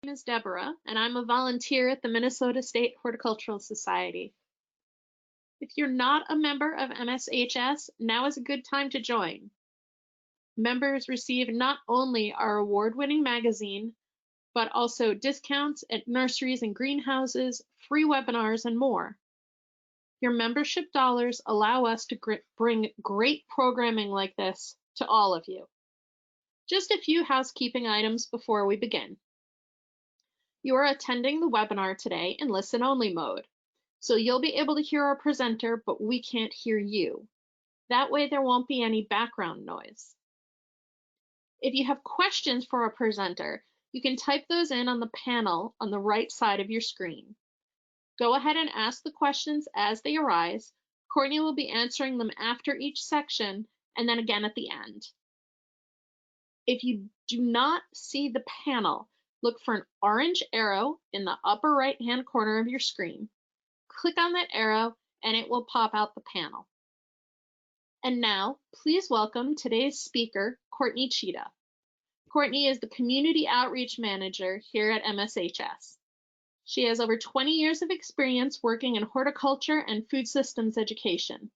My name is Deborah, and I'm a volunteer at the Minnesota State Horticultural Society. If you're not a member of MSHS, now is a good time to join. Members receive not only our award-winning magazine, but also discounts at nurseries and greenhouses, free webinars, and more. Your membership dollars allow us to bring great programming like this to all of you. Just a few housekeeping items before we begin. You are attending the webinar today in listen-only mode, so you'll be able to hear our presenter, but we can't hear you. That way there won't be any background noise. If you have questions for our presenter, you can type those in on the panel on the right side of your screen. Go ahead and ask the questions as they arise. Courtney will be answering them after each section and then again at the end. If you do not see the panel, look for an orange arrow in the upper right-hand corner of your screen. Click on that arrow and it will pop out the panel. And now, please welcome today's speaker, Courtney Cheetah. Courtney is the Community Outreach Manager here at MSHS. She has over 20 years of experience working in horticulture and food systems education.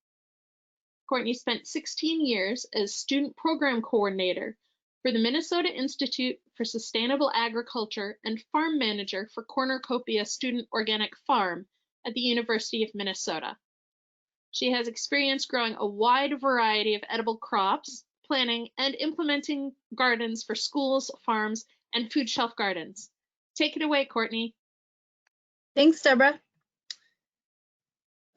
Courtney spent 16 years as Student Program Coordinator for the Minnesota Institute for Sustainable Agriculture and Farm Manager for Cornucopia Student Organic Farm at the University of Minnesota. She has experience growing a wide variety of edible crops, planning and implementing gardens for schools, farms, and food shelf gardens. Take it away, Courtney. Thanks, Deborah.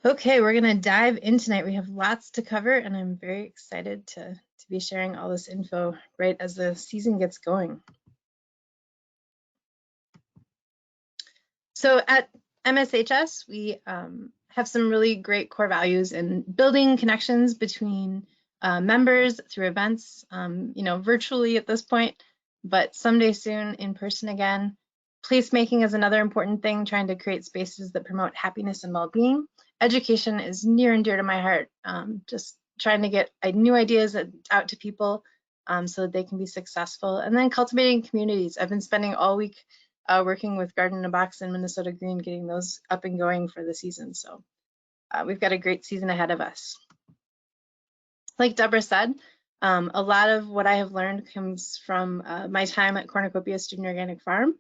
Okay, we're gonna dive in tonight. We have lots to cover and I'm very excited to be sharing all this info right as the season gets going. So at MSHS, we have some really great core values in building connections between members through events, virtually at this point, but someday soon in person again. Placemaking is another important thing, trying to create spaces that promote happiness and well-being. Education is near and dear to my heart, just trying to get new ideas out to people so that they can be successful. And then cultivating communities. I've been spending all week working with Garden in a Box and Minnesota Green, getting those up and going for the season. So we've got a great season ahead of us. Like Deborah said, a lot of what I have learned comes from my time at Cornucopia Student Organic Farm.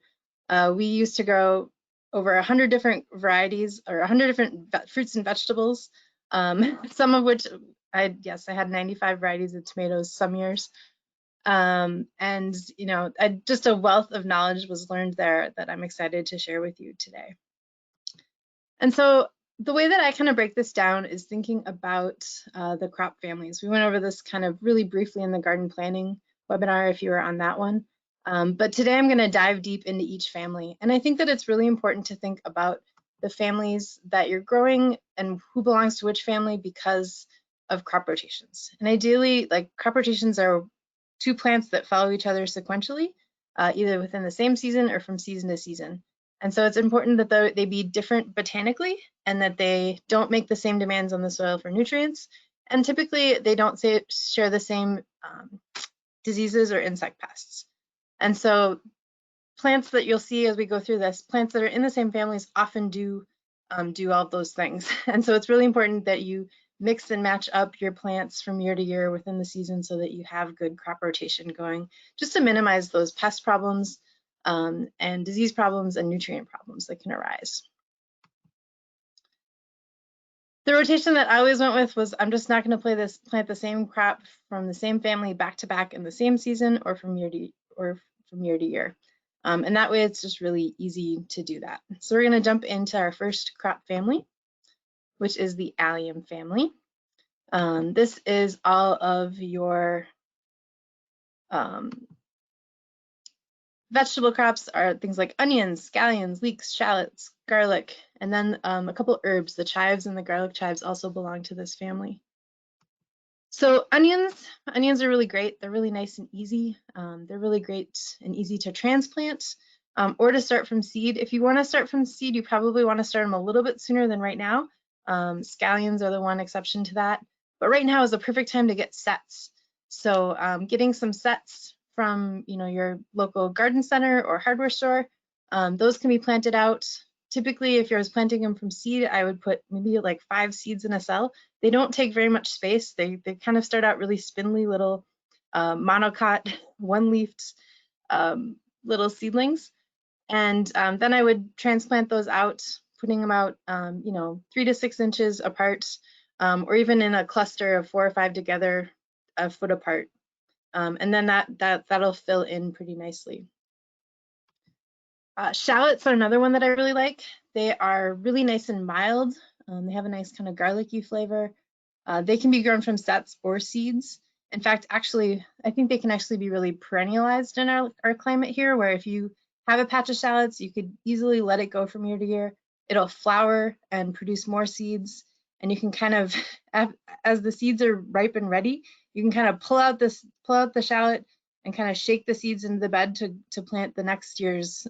We used to grow over 100 different varieties or 100 different fruits and vegetables, some of which I had 95 varieties of tomatoes some years. Just a wealth of knowledge was learned there that I'm excited to share with you today. And so the way that I kind of break this down is thinking about the crop families. We went over this kind of really briefly in the garden planning webinar if you were on that one. But today I'm going to dive deep into each family. And I think that it's really important to think about the families that you're growing and who belongs to which family because of crop rotations. And ideally, like crop rotations are two plants that follow each other sequentially, either within the same season or from season to season. And so it's important that they be different botanically and that they don't make the same demands on the soil for nutrients. And typically they don't share the same diseases or insect pests. And so plants that you'll see as we go through this, plants that are in the same families often do all those things. And so it's really important that you mix and match up your plants from year to year within the season so that you have good crop rotation going, just to minimize those pest problems and disease problems and nutrient problems that can arise. The rotation that I always went with was I'm just not going to plant the same crop from the same family back to back in the same season or from year to year. And that way it's just really easy to do that. So we're going to jump into our first crop family, which is the allium family. This is all of your vegetable crops are things like onions, scallions, leeks, shallots, garlic, and then a couple herbs. The chives and the garlic chives also belong to this family. So onions are really great. They're really nice and easy. They're really great and easy to transplant or to start from seed. If you want to start from seed, you probably want to start them a little bit sooner than right now. Scallions are the one exception to that. But right now is the perfect time to get sets. So getting some sets from your local garden center or hardware store Those can be planted out. Typically, if I was planting them from seed, I would put maybe like 5 seeds in a cell. They don't take very much space. They kind of start out really spindly little monocot, one-leafed little seedlings. And then I would transplant those out, putting them out, 3 to 6 inches apart, or even in a cluster of 4 or 5 together, a foot apart. And then that'll fill in pretty nicely. Shallots are another one that I really like. They are really nice and mild. They have a nice kind of garlicky flavor. They can be grown from sets or seeds. In fact, actually, I think they can actually be really perennialized in our climate here, where if you have a patch of shallots, you could easily let it go from year to year. It'll flower and produce more seeds. And you can kind of, as the seeds are ripe and ready, you can kind of pull out the shallot and kind of shake the seeds into the bed to plant the next year's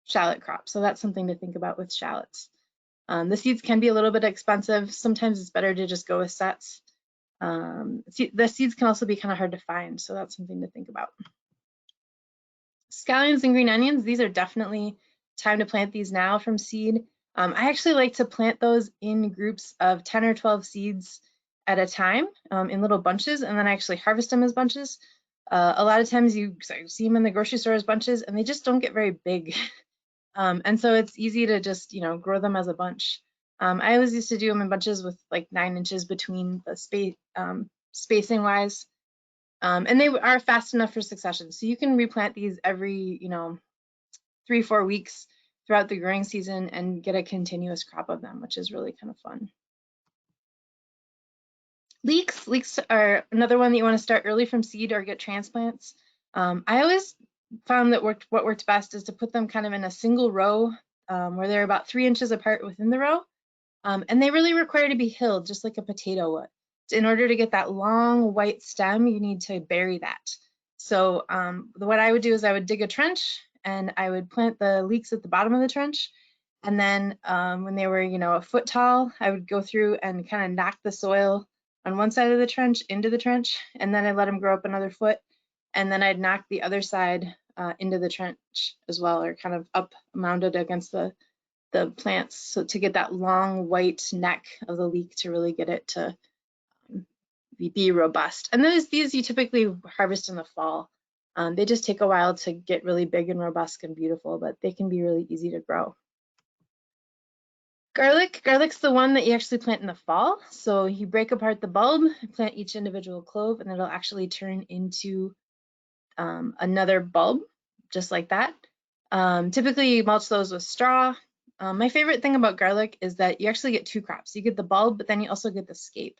shallot crop. So that's something to think about with shallots. The seeds can be a little bit expensive. Sometimes it's better to just go with sets. The seeds can also be kind of hard to find, so that's something to think about. Scallions and green onions, these are definitely time to plant these now from seed. I actually like to plant those in groups of 10 or 12 seeds at a time in little bunches, and then I actually harvest them as bunches. A lot of times you see them in the grocery store as bunches, and they just don't get very big. And so it's easy to just, grow them as a bunch. I always used to do them in bunches with like 9 inches between the spacing wise. And they are fast enough for succession. So you can replant these every, 3-4 weeks throughout the growing season and get a continuous crop of them, which is really kind of fun. Leeks are another one that you want to start early from seed or get transplants. I always found that what worked best is to put them kind of in a single row where they're about 3 inches apart within the row. And they really require to be hilled just like a potato would. In order to get that long white stem, you need to bury that. So what I would do is I would dig a trench and I would plant the leeks at the bottom of the trench. And then when they were, a foot tall, I would go through and kind of knock the soil on one side of the trench into the trench, and then I'd let them grow up another foot, and then I'd knock the other side into the trench as well, or kind of up mounded against the plants, so to get that long white neck of the leek to really get it to be robust. And these you typically harvest in the fall. They just take a while to get really big and robust and beautiful, but they can be really easy to grow. Garlic's the one that you actually plant in the fall. So you break apart the bulb, plant each individual clove, and it'll actually turn into another bulb, just like that. Typically you mulch those with straw. My favorite thing about garlic is that you actually get 2 crops. You get the bulb, but then you also get the scape.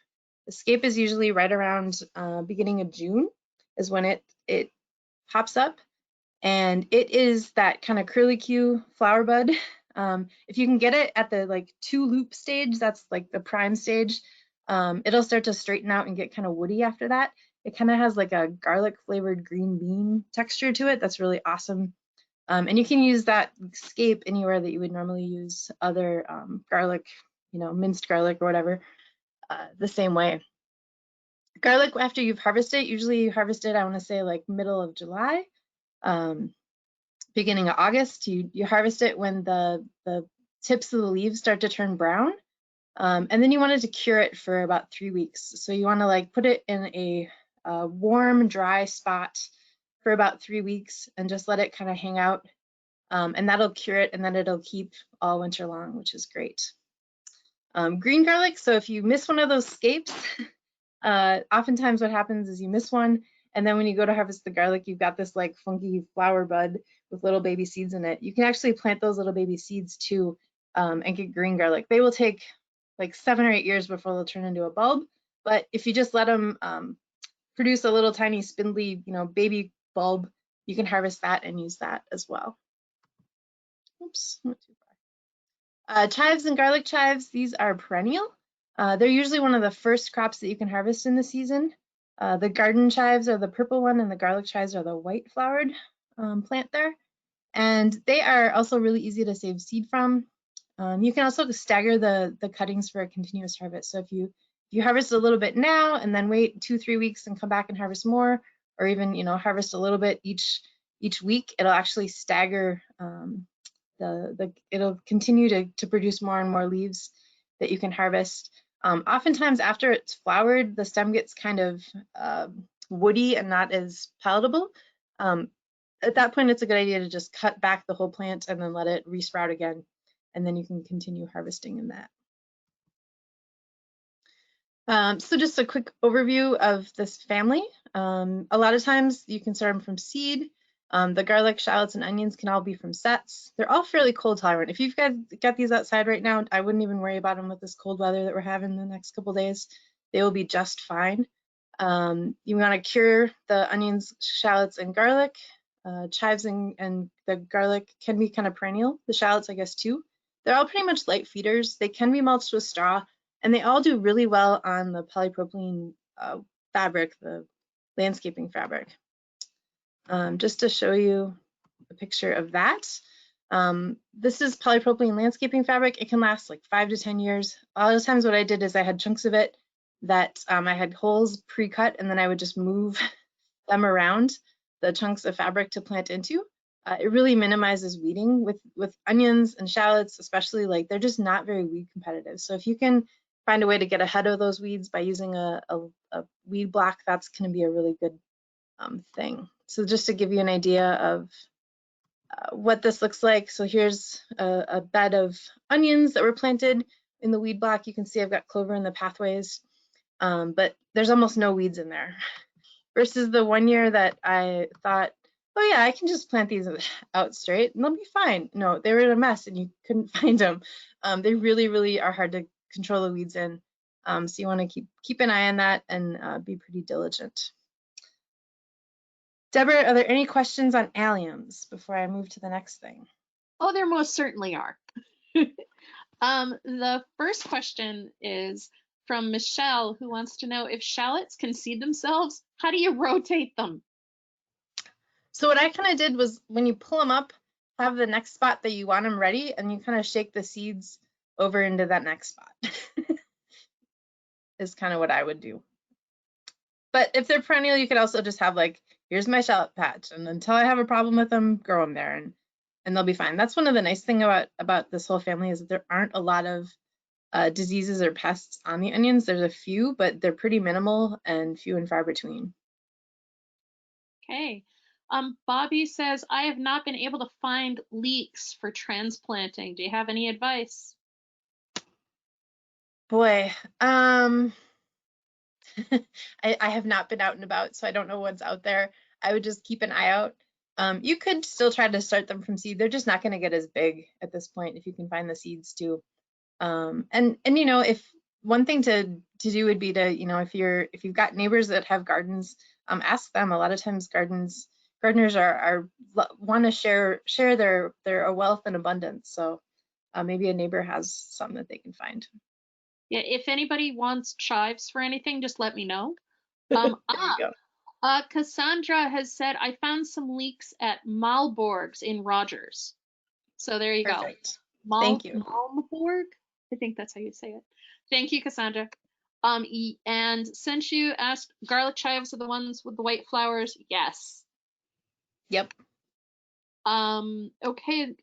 The scape is usually right around beginning of June is when it pops up, and it is that kind of curlicue flower bud. If you can get it at the 2 loop stage, that's like the prime stage, it'll start to straighten out and get kind of woody after that. It kind of has like a garlic flavored green bean texture to it. That's really awesome. And you can use that scape anywhere that you would normally use other garlic, minced garlic or whatever, the same way. Garlic, after you've harvested it, usually you harvest it, I want to say like middle of July, beginning of August. You harvest it when the tips of the leaves start to turn brown. And then you wanted to cure it for about 3 weeks. So you want to put it in a warm, dry spot for about 3 weeks and just let it kind of hang out. And that'll cure it, and then it'll keep all winter long, which is great. Green garlic, so if you miss one of those scapes, oftentimes what happens is you miss one, and then when you go to harvest the garlic, you've got this funky flower bud with little baby seeds in it. You can actually plant those little baby seeds too and get green garlic. They will take 7 or 8 years before they'll turn into a bulb, but if you just let them produce a little tiny spindly, baby bulb, you can harvest that and use that as well. Oops, not too far. Chives and garlic chives, these are perennial. They're usually one of the first crops that you can harvest in the season. The garden chives are the purple one, and the garlic chives are the white flowered plant there. And they are also really easy to save seed from. You can also stagger the cuttings for a continuous harvest. So if you harvest a little bit now and then wait 2-3 weeks and come back and harvest more, or even harvest a little bit each each week, it'll actually stagger it'll continue to produce more and more leaves that you can harvest. Oftentimes after it's flowered, the stem gets kind of woody and not as palatable. At that point, it's a good idea to just cut back the whole plant and then let it resprout again, and then you can continue harvesting in that. So just a quick overview of this family. A lot of times you can start them from seed. The garlic, shallots, and onions can all be from sets. They're all fairly cold tolerant. If you've got these outside right now, I wouldn't even worry about them with this cold weather that we're having the next couple days. They will be just fine. You want to cure the onions, shallots, and garlic. Chives and the garlic can be kind of perennial. The shallots, I guess, too. They're all pretty much light feeders. They can be mulched with straw, and they all do really well on the polypropylene fabric, the landscaping fabric. Just to show you a picture of that. This is polypropylene landscaping fabric. It can last like 5 to 10 years. A lot of times what I did is I had chunks of it that I had holes pre-cut, and then I would just move them around, the chunks of fabric to plant into. It really minimizes weeding with onions and shallots, especially. Like, they're just not very weed competitive. So if you can find a way to get ahead of those weeds by using a weed block, that's going to be a really good thing. So just to give you an idea of what this looks like. So here's a bed of onions that were planted in the weed block. You can see I've got clover in the pathways, but there's almost no weeds in there. Versus the one year that I thought, oh yeah, I can just plant these out straight and they'll be fine. No, they were in a mess and you couldn't find them. They really, really are hard to control the weeds in. So you want to keep an eye on that and be pretty diligent. Deborah, are there any questions on alliums before I move to the next thing? Oh, there most certainly are. The first question is from Michelle, who wants to know, if shallots can seed themselves, how do you rotate them? So what I kind of did was, when you pull them up, have the next spot that you want them ready, and you kind of shake the seeds over into that next spot. Is kind of what I would do. But if they're perennial, you could also just have like, here's my shallot patch, and until I have a problem with them, grow them there, and they'll be fine. That's one of the nice things about this whole family, is that there aren't a lot of diseases or pests on the onions. There's a few, but they're pretty minimal and few and far between. Okay. Bobby says, I have not been able to find leeks for transplanting. Do you have any advice? Boy, I have not been out and about, so I don't know what's out there. I would just keep an eye out. You could still try to start them from seed. They're just not going to get as big at this point if you can find the seeds too. And you know, if one thing to do would be to, you know, if you've got neighbors that have gardens, ask them. A lot of times gardeners want to share their wealth and abundance. So maybe a neighbor has some that they can find. Yeah, if anybody wants chives for anything, just let me know. Cassandra has said, I found some leeks at Malborg's in Rogers. So there you Perfect. go. Thank you. Malborg? I think that's how you say it. Thank you, Cassandra. And since you asked, garlic chives are the ones with the white flowers? Yes. Yep. Okay,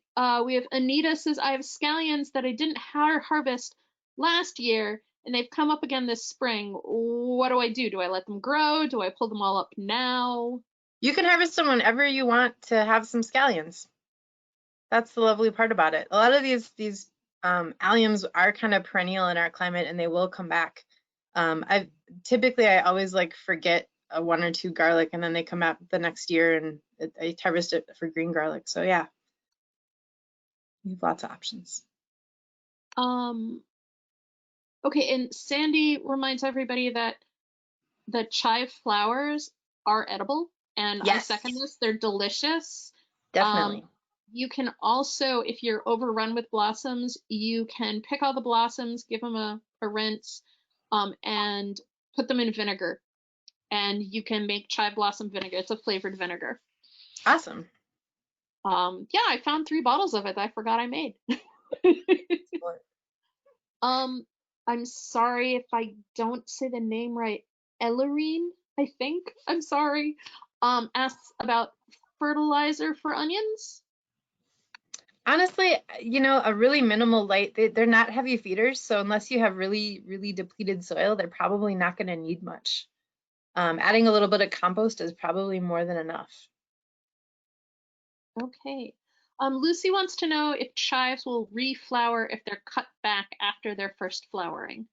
we have Anita says, I have scallions that I didn't harvest last year, and they've come up again this spring. What do I do? Do I let them grow? Do I pull them all up now? You can harvest them whenever you want to have some scallions. That's the lovely part about it. A lot of these alliums are kind of perennial in our climate, and they will come back. I always like forget one or two garlic, and then they come out the next year, and I harvest it for green garlic. So yeah, you have lots of options. Okay, and Sandy reminds everybody that the chive flowers are edible, and yes. I second this. They're delicious. Definitely. You can also, if you're overrun with blossoms, you can pick all the blossoms, give them a rinse, and put them in vinegar. And you can make chive blossom vinegar. It's a flavored vinegar. Awesome. Yeah, I found 3 bottles of it that I forgot I made. I'm sorry if I don't say the name right. Ellerine, I think. I'm sorry. Asks about fertilizer for onions? Honestly, a really minimal light, they're not heavy feeders, so unless you have really, really depleted soil, they're probably not going to need much. Adding a little bit of compost is probably more than enough. Okay. Lucy wants to know if chives will reflower if they're cut back after their first flowering.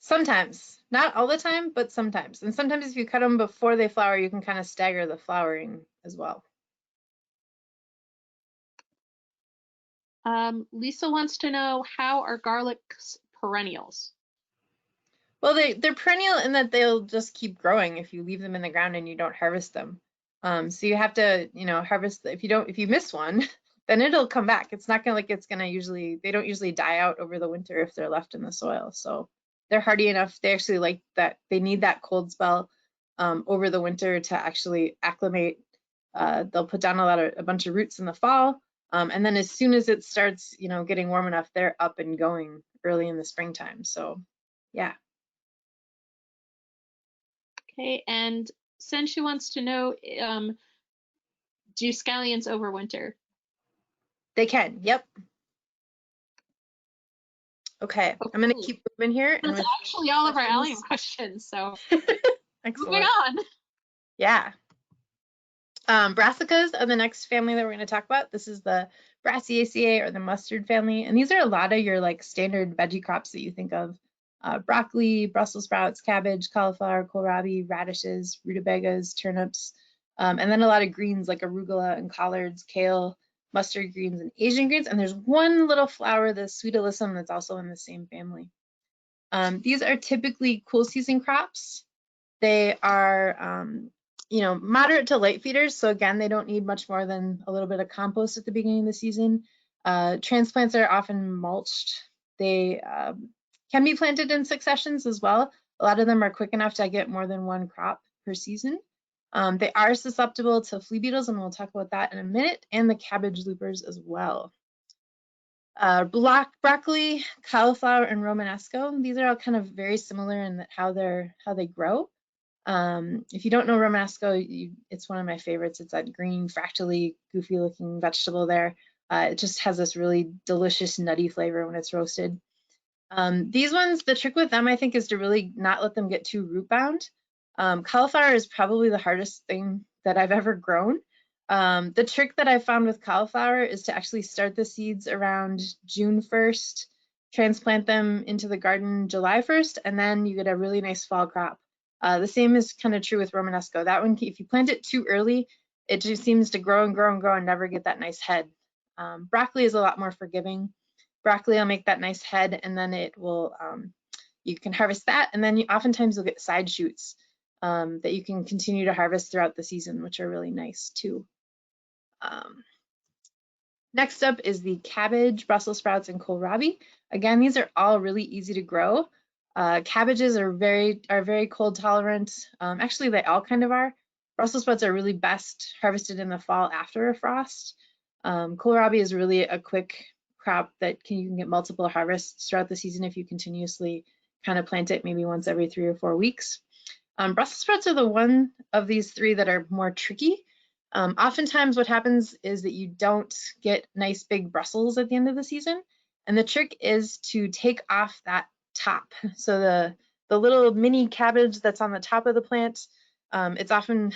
Sometimes, not all the time, but sometimes. And sometimes if you cut them before they flower, you can kind of stagger the flowering as well. Lisa wants to know, how are garlics perennials? Well, they're perennial in that they'll just keep growing if you leave them in the ground and you don't harvest them. So you have to, harvest. If you miss one, then it'll come back. It's not gonna they don't usually die out over the winter if they're left in the soil. So they're hardy enough. They actually like that. They need that cold spell over the winter to actually acclimate. They'll put down a bunch of roots in the fall. And then as soon as it starts, getting warm enough, they're up and going early in the springtime. So yeah. Okay, and Senshi wants to know, do scallions overwinter? They can, yep. Okay, I'm gonna keep moving here. That's actually all of our allium questions, so moving on. Yeah. Brassicas are the next family that we're gonna talk about. This is the Brassiaceae or the mustard family, and these are a lot of your like standard veggie crops that you think of. Broccoli, Brussels sprouts, cabbage, cauliflower, kohlrabi, radishes, rutabagas, turnips, and then a lot of greens like arugula and collards, kale, mustard greens, and Asian greens. And there's one little flower, the sweet alyssum, that's also in the same family. These are typically cool season crops. They are, moderate to light feeders. So again, they don't need much more than a little bit of compost at the beginning of the season. Transplants are often mulched. They can be planted in successions as well. A lot of them are quick enough to get more than one crop per season. They are susceptible to flea beetles, and we'll talk about that in a minute, and the cabbage loopers as well. Broccoli, cauliflower, and Romanesco, these are all kind of very similar in how they grow. If you don't know Romanesco, it's one of my favorites. It's that green, fractally, goofy-looking vegetable there. It just has this really delicious, nutty flavor when it's roasted. These ones, the trick with them, I think, is to really not let them get too root bound. Cauliflower is probably the hardest thing that I've ever grown. The trick that I found with cauliflower is to actually start the seeds around June 1st, transplant them into the garden July 1st, and then you get a really nice fall crop. The same is kind of true with Romanesco. That one, if you plant it too early, it just seems to grow and grow and grow and never get that nice head. Broccoli is a lot more forgiving. Broccoli will make that nice head, and then it will, you can harvest that, and then oftentimes you'll get side shoots that you can continue to harvest throughout the season, which are really nice too. Next up is the cabbage, Brussels sprouts, and kohlrabi. Again, these are all really easy to grow. Cabbages are very cold tolerant. Actually, they all kind of are. Brussels sprouts are really best harvested in the fall after a frost. Kohlrabi is really a quick crop that you can get multiple harvests throughout the season if you continuously kind of plant it maybe once every 3 or 4 weeks. Brussels sprouts are the one of these three that are more tricky. Oftentimes what happens is that you don't get nice big Brussels at the end of the season. And the trick is to take off that top. So the little mini cabbage that's on the top of the plant, it's often,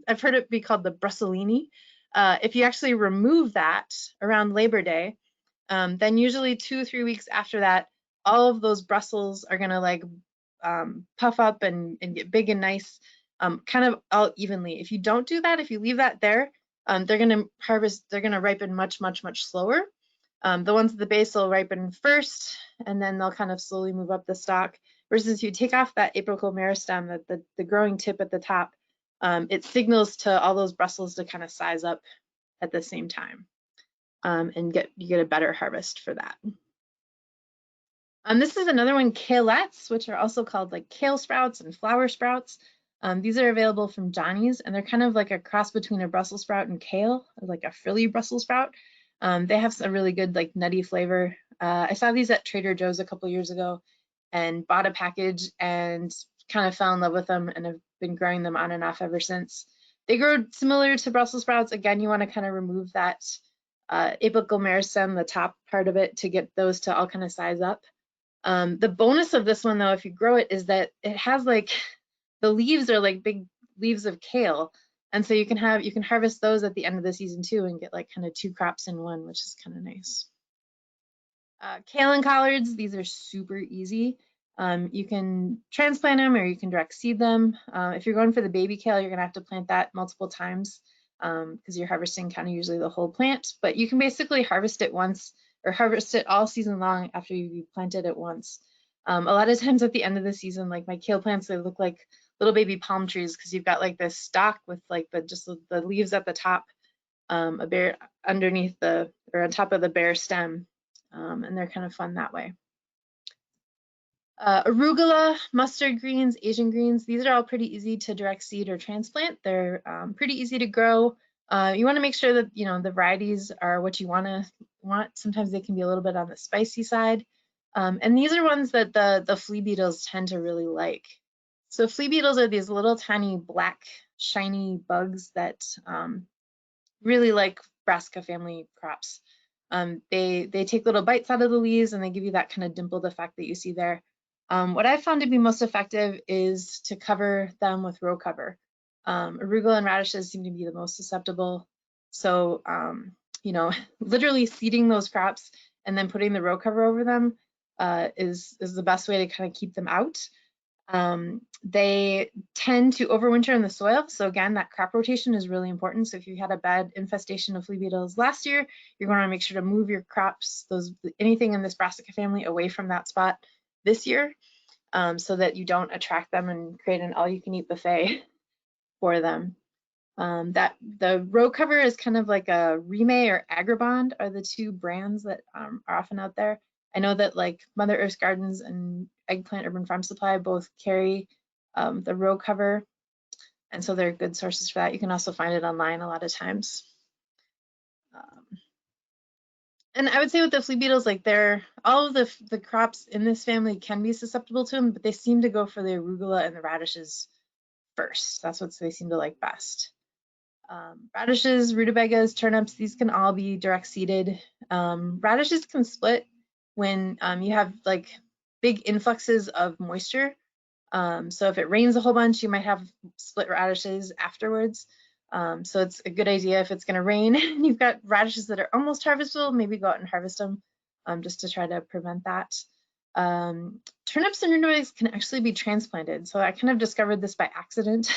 I've heard it be called the Brussellini. If you actually remove that around Labor Day, then usually 2 or 3 weeks after that, all of those Brussels are gonna like puff up and get big and nice, kind of all evenly. If you don't do that, if you leave that there, they're gonna ripen much slower. The ones at the base will ripen first, and then they'll kind of slowly move up the stalk. Versus if you take off that apical meristem, the growing tip at the top, it signals to all those Brussels to kind of size up at the same time, and you get a better harvest for that. This is another one, kalettes, which are also called like kale sprouts and flower sprouts. These are available from Johnny's, and they're kind of like a cross between a Brussels sprout and kale, like a frilly Brussels sprout. They have a really good like nutty flavor. I saw these at Trader Joe's a couple years ago and bought a package and kind of fell in love with them and have been growing them on and off ever since. They grow similar to Brussels sprouts. Again, you want to kind of remove that apical meristem, the top part of it, to get those to all kind of size up. The bonus of this one, though, if you grow it, is that it has like, the leaves are like big leaves of kale. And so you can harvest those at the end of the season too and get like kind of 2 crops in one, which is kind of nice. Kale and collards, these are super easy. You can transplant them or you can direct seed them. If you're going for the baby kale, you're gonna have to plant that multiple times because you're harvesting kind of usually the whole plant, but you can basically harvest it once or harvest it all season long after you planted it once. A lot of times at the end of the season, like my kale plants, they look like little baby palm trees because you've got like this stalk with like just the leaves at the top, a bare underneath or on top of the bare stem, and they're kind of fun that way. Arugula, mustard greens, Asian greens, these are all pretty easy to direct seed or transplant. They're pretty easy to grow. You want to make sure that the varieties are what you want. Sometimes they can be a little bit on the spicy side. And these are ones that the flea beetles tend to really like. So flea beetles are these little tiny black shiny bugs that really like brassica family crops. They take little bites out of the leaves and they give you that kind of dimpled effect that you see there. What I've found to be most effective is to cover them with row cover. Arugula and radishes seem to be the most susceptible. So, literally seeding those crops and then putting the row cover over them is the best way to kind of keep them out. They tend to overwinter in the soil. So again, that crop rotation is really important. So if you had a bad infestation of flea beetles last year, you're going to make sure to move your crops, anything in this brassica family, away from that spot this year, so that you don't attract them and create an all-you-can-eat buffet for them. The row cover is kind of like a Rime or Agribond are the 2 brands that are often out there. I know that like Mother Earth Gardens and Eggplant Urban Farm Supply both carry the row cover, and so they're good sources for that. You can also find it online a lot of times. And I would say with the flea beetles, like all of the crops in this family can be susceptible to them, but they seem to go for the arugula and the radishes first. That's what they seem to like best. Radishes, rutabagas, turnips, these can all be direct seeded. Radishes can split when you have like big influxes of moisture. So if it rains a whole bunch, you might have split radishes afterwards. So it's a good idea if it's going to rain and you've got radishes that are almost harvestable, maybe go out and harvest them just to try to prevent that. Turnips and rutabagas can actually be transplanted. So I kind of discovered this by accident,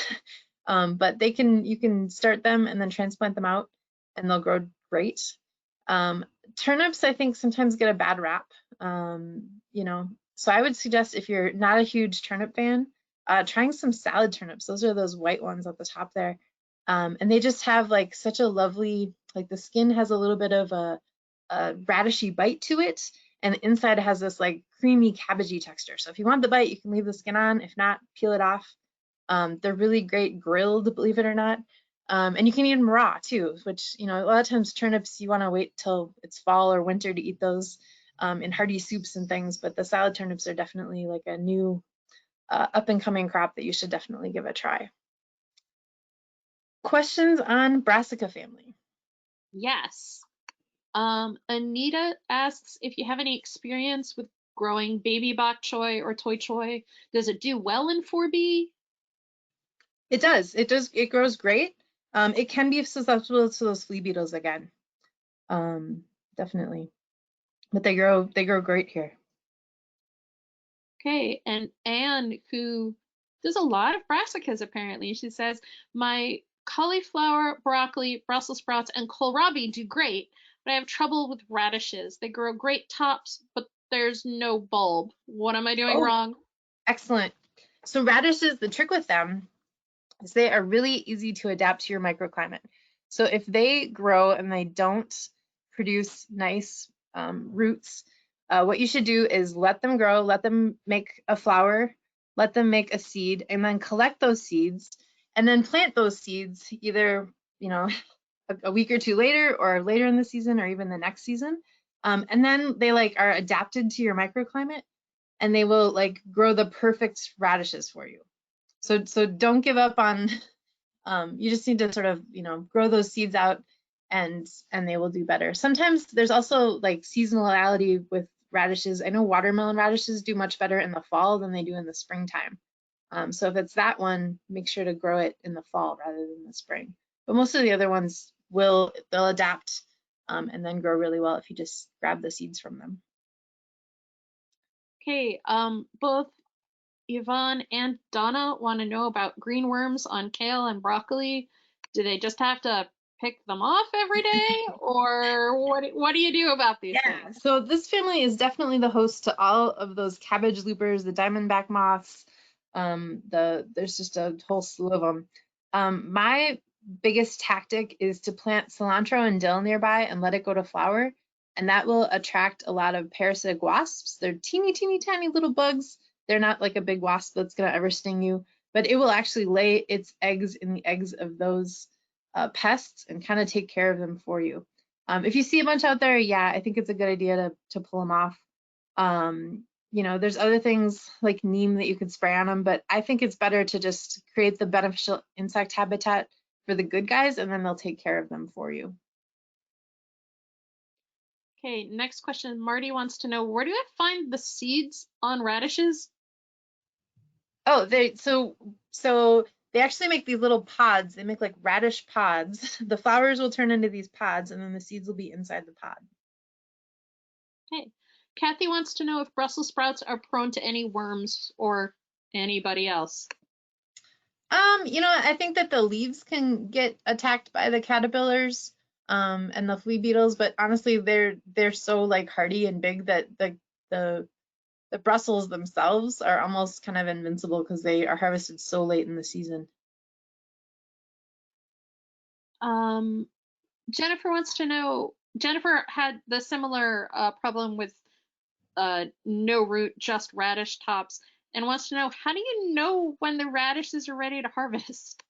but you can start them and then transplant them out and they'll grow great. Turnips, I think, sometimes get a bad rap, so I would suggest if you're not a huge turnip fan, trying some salad turnips. Those are those white ones at the top there. And they just have like such a lovely, like the skin has a little bit of a radishy bite to it. And the inside has this like creamy cabbagey texture. So if you want the bite, you can leave the skin on. If not, peel it off. They're really great grilled, believe it or not. And you can eat them raw too, which, a lot of times turnips, you want to wait till it's fall or winter to eat those in hearty soups and things. But the salad turnips are definitely like a new up and coming crop that you should definitely give a try. Questions on brassica family? Yes. Anita asks if you have any experience with growing baby bok choy or toi choy. Does it do well in 4B? It does. It grows great. It can be susceptible to those flea beetles again. Definitely. But they grow great here. Okay, and Anne, who does a lot of brassicas apparently, she says, my cauliflower, broccoli, Brussels sprouts, and kohlrabi do great, but I have trouble with radishes. They grow great tops, but there's no bulb. What am I doing wrong? Excellent. So radishes, the trick with them is they are really easy to adapt to your microclimate. So if they grow and they don't produce nice roots, what you should do is let them grow, let them make a flower, let them make a seed, and then collect those seeds and then plant those seeds either, a week or 2 later or later in the season or even the next season. And then they are adapted to your microclimate and they will grow the perfect radishes for you. So don't give up on You just need to sort of, grow those seeds out and they will do better. Sometimes there's also like seasonality with radishes. I know watermelon radishes do much better in the fall than they do in the springtime. So if it's that one, make sure to grow it in the fall rather than the spring. But most of the other ones they'll adapt and then grow really well if you just grab the seeds from them. Okay, both Yvonne and Donna want to know about green worms on kale and broccoli. Do they just have to pick them off every day, or what do you do about these things? So this family is definitely the host to all of those cabbage loopers, the diamondback moths. There's just a whole slew of them. My biggest tactic is to plant cilantro and dill nearby and let it go to flower, and that will attract a lot of parasitic wasps. They're teeny tiny little bugs. They're not like a big wasp that's gonna ever sting you, but it will actually lay its eggs in the eggs of those pests and kind of take care of them for you. If you see a bunch out there, yeah, I think it's a good idea to pull them off. There's other things like neem that you could spray on them, but I think it's better to just create the beneficial insect habitat for the good guys, and then they'll take care of them for you. Okay, next question. Marty wants to know, where do I find the seeds on radishes? Oh, so they actually make these little pods. They make like radish pods. The flowers will turn into these pods, and then the seeds will be inside the pod. Okay. Kathy wants to know if Brussels sprouts are prone to any worms or anybody else. I think that the leaves can get attacked by the caterpillars and the flea beetles, but honestly, they're so like hardy and big that the Brussels themselves are almost kind of invincible because they are harvested so late in the season. Jennifer wants to know, Jennifer had the similar problem with no root, just radish tops, and wants to know, how do you know when the radishes are ready to harvest?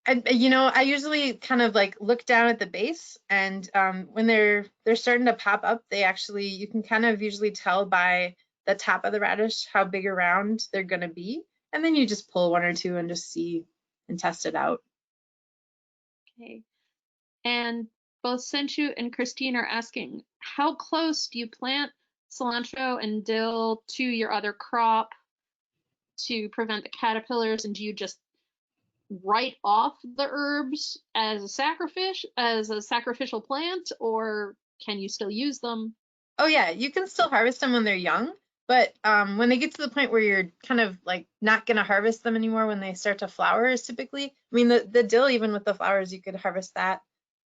I usually kind of like look down at the base, and when they're starting to pop up, you can kind of usually tell by the top of the radish how big around they're gonna be, and then you just pull one or two and just see and test it out. Okay. And both Senchu and Christine are asking, how close do you plant cilantro and dill to your other crop to prevent the caterpillars? And do you just write off the herbs as a sacrificial plant, or can you still use them? Oh yeah, you can still harvest them when they're young, but when they get to the point where you're kind of like not gonna harvest them anymore when they start to flower is typically, I mean the dill, even with the flowers, you could harvest that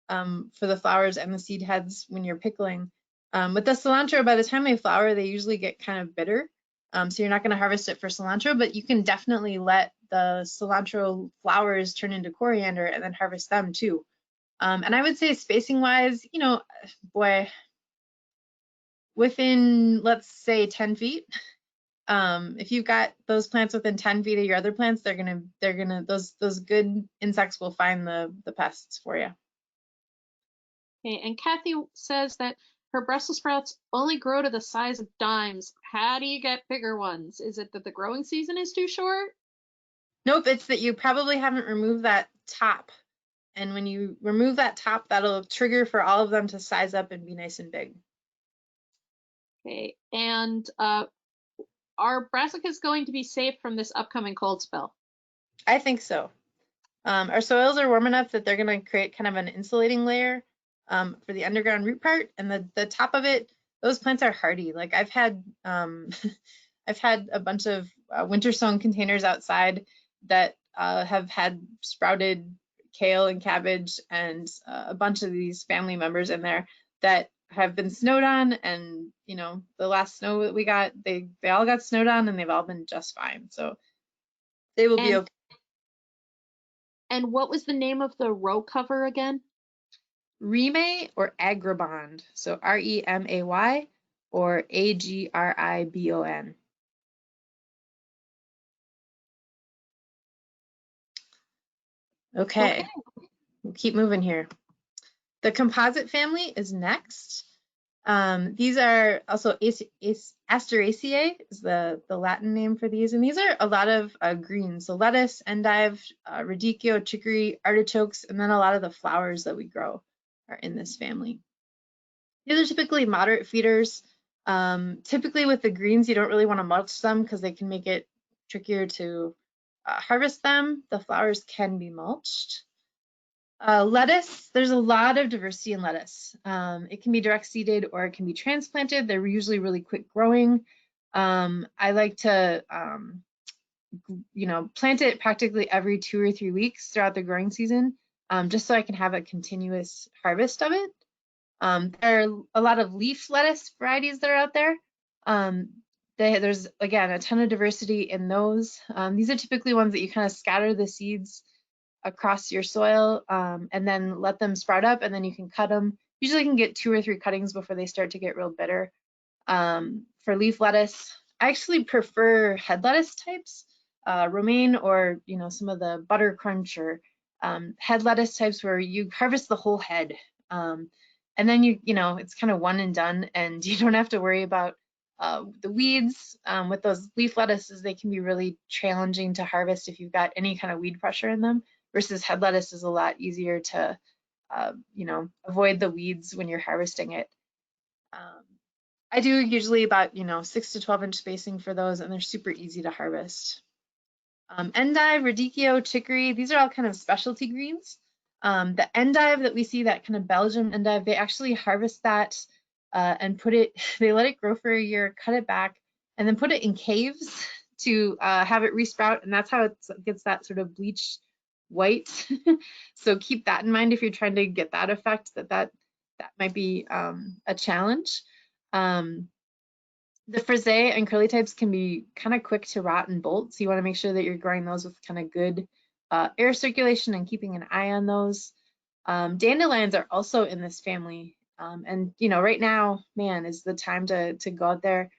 for the flowers and the seed heads when you're pickling. With the cilantro, by the time they flower, they usually get kind of bitter. So you're not gonna harvest it for cilantro, but you can definitely let the cilantro flowers turn into coriander and then harvest them too. And I would say spacing wise, boy, within, let's say 10 feet. If you've got those plants within 10 feet of your other plants, those good insects will find the pests for you. Okay, and Kathy says that her Brussels sprouts only grow to the size of dimes. How do you get bigger ones? Is it that the growing season is too short? Nope, it's that you probably haven't removed that top. And when you remove that top, that'll trigger for all of them to size up and be nice and big. Okay, and are brassicas going to be safe from this upcoming cold spell? I think so. Our soils are warm enough that they're going to create kind of an insulating layer for the underground root part, and the top of it, those plants are hardy. Like I've had I've had a bunch of winter sown containers outside that have had sprouted kale and cabbage and a bunch of these family members in there that have been snowed on, and the last snow that we got, they all got snowed on and they've all been just fine. So they will be okay. And what was the name of the row cover again? Remay or Agribond. So REMAY or AGRIBON. Okay, we'll keep moving here. The composite family is next. These are also Asteraceae is the Latin name for these. And these are a lot of greens. So lettuce, endive, radicchio, chicory, artichokes, and then a lot of the flowers that we grow are in this family. These are typically moderate feeders. Typically with the greens, you don't really want to mulch them because they can make it trickier to harvest them. The flowers can be mulched. Lettuce, there's a lot of diversity in lettuce. It can be direct seeded or it can be transplanted. They're usually really quick growing. I like to, plant it practically every 2 or 3 weeks throughout the growing season, just so I can have a continuous harvest of it. There are a lot of leaf lettuce varieties that are out there. There's, again, a ton of diversity in those. These are typically ones that you kind of scatter the seeds across your soil and then let them sprout up, and then you can cut them. Usually you can get 2 or 3 cuttings before they start to get real bitter. For leaf lettuce, I actually prefer head lettuce types, romaine or some of the butter crunch or head lettuce types where you harvest the whole head. And then it's kind of one and done, and you don't have to worry about the weeds. With those leaf lettuces, they can be really challenging to harvest if you've got any kind of weed pressure in them, versus head lettuce is a lot easier to, avoid the weeds when you're harvesting it. I do usually about, 6 to 12 inch spacing for those, and they're super easy to harvest. Endive, radicchio, chicory, these are all kind of specialty greens. The endive that we see, that kind of Belgian endive, they actually harvest that and they let it grow for a year, cut it back, and then put it in caves to have it resprout, and that's how it gets that sort of bleached white. So keep that in mind if you're trying to get that effect, that might be a challenge. The frisee and curly types can be kind of quick to rot and bolt, so you want to make sure that you're growing those with kind of good air circulation and keeping an eye on those. Dandelions are also in this family, and right now, man, is the time to go out there.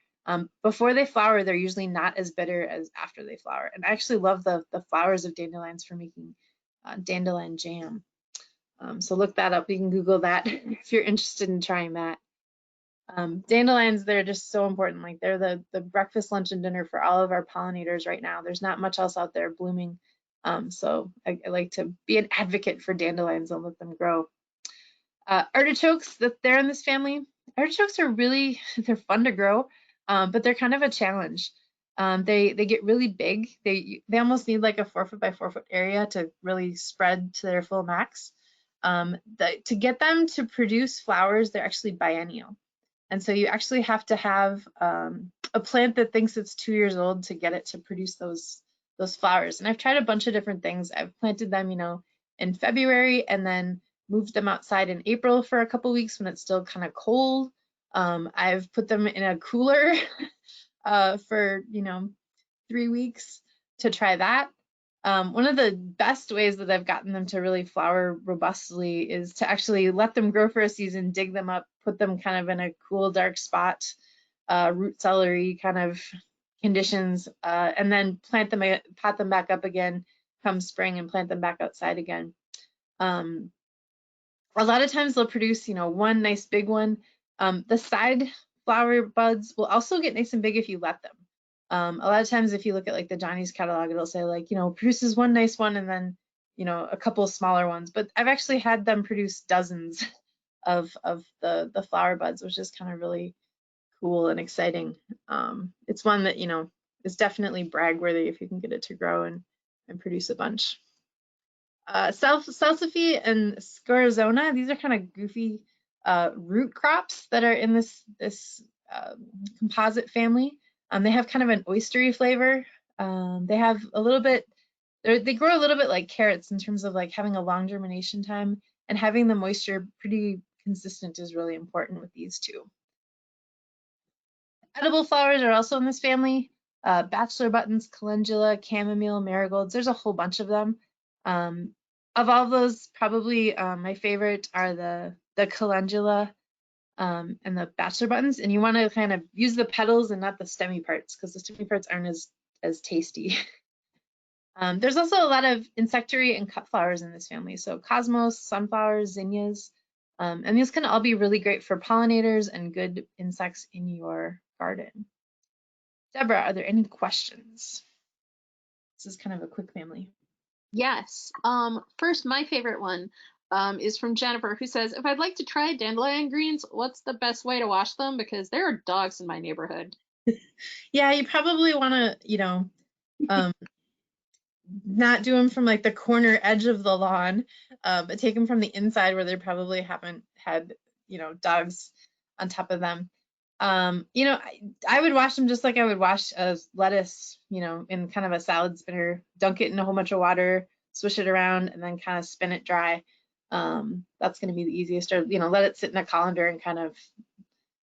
Before they flower, they're usually not as bitter as after they flower, and I actually love the flowers of dandelions for making dandelion jam. So look that up. You can Google that if you're interested in trying that. Dandelions, they're just so important. Like, they're the breakfast, lunch, and dinner for all of our pollinators right now. There's not much else out there blooming. So I like to be an advocate for dandelions and let them grow. Artichokes, they're in this family. Artichokes are they're fun to grow, but they're kind of a challenge. They get really big. They almost need like a 4 foot by 4 foot area to really spread to their full max. To get them to produce flowers, they're actually biennial. And so you actually have to have a plant that thinks it's 2 years old to get it to produce those flowers. And I've tried a bunch of different things. I've planted them, in February, and then moved them outside in April for a couple weeks when it's still kind of cold. I've put them in a cooler for 3 weeks to try that. One of the best ways that I've gotten them to really flower robustly is to actually let them grow for a season, dig them up, put them kind of in a cool, dark spot, root celery kind of conditions, and then pot them back up again come spring and plant them back outside again. A lot of times they'll produce, one nice big one. The side flower buds will also get nice and big if you let them. A lot of times if you look at like the Johnny's catalog, it'll say like, produces one nice one and then, a couple of smaller ones. But I've actually had them produce dozens of the flower buds, which is kind of really cool and exciting. It's one that, is definitely brag worthy if you can get it to grow and produce a bunch. Salsify and Scorzona, these are kind of goofy root crops that are in this composite family. They have kind of an oystery flavor. They have a little bit, they grow a little bit like carrots in terms of like having a long germination time, and having the moisture pretty consistent is really important with these two. Edible flowers are also in this family. Bachelor buttons, calendula, chamomile, marigolds, there's a whole bunch of them. Of all those, probably my favorite are the calendula and the bachelor buttons, and you want to kind of use the petals and not the stemmy parts, because the stemmy parts aren't as tasty. There's also a lot of insectary and cut flowers in this family, so cosmos, sunflowers, zinnias. And these can all be really great for pollinators and good insects in your garden. Deborah, are there any questions? This is kind of a quick family. Yes. First, my favorite one is from Jennifer, who says, if I'd like to try dandelion greens, what's the best way to wash them? Because there are dogs in my neighborhood. Yeah, you probably want to, not do them from like the corner edge of the lawn, but take them from the inside where they probably haven't had, dogs on top of them. I would wash them just like I would wash a lettuce, in kind of a salad spinner, dunk it in a whole bunch of water, swish it around, and then kind of spin it dry. That's going to be the easiest, or, let it sit in a colander and kind of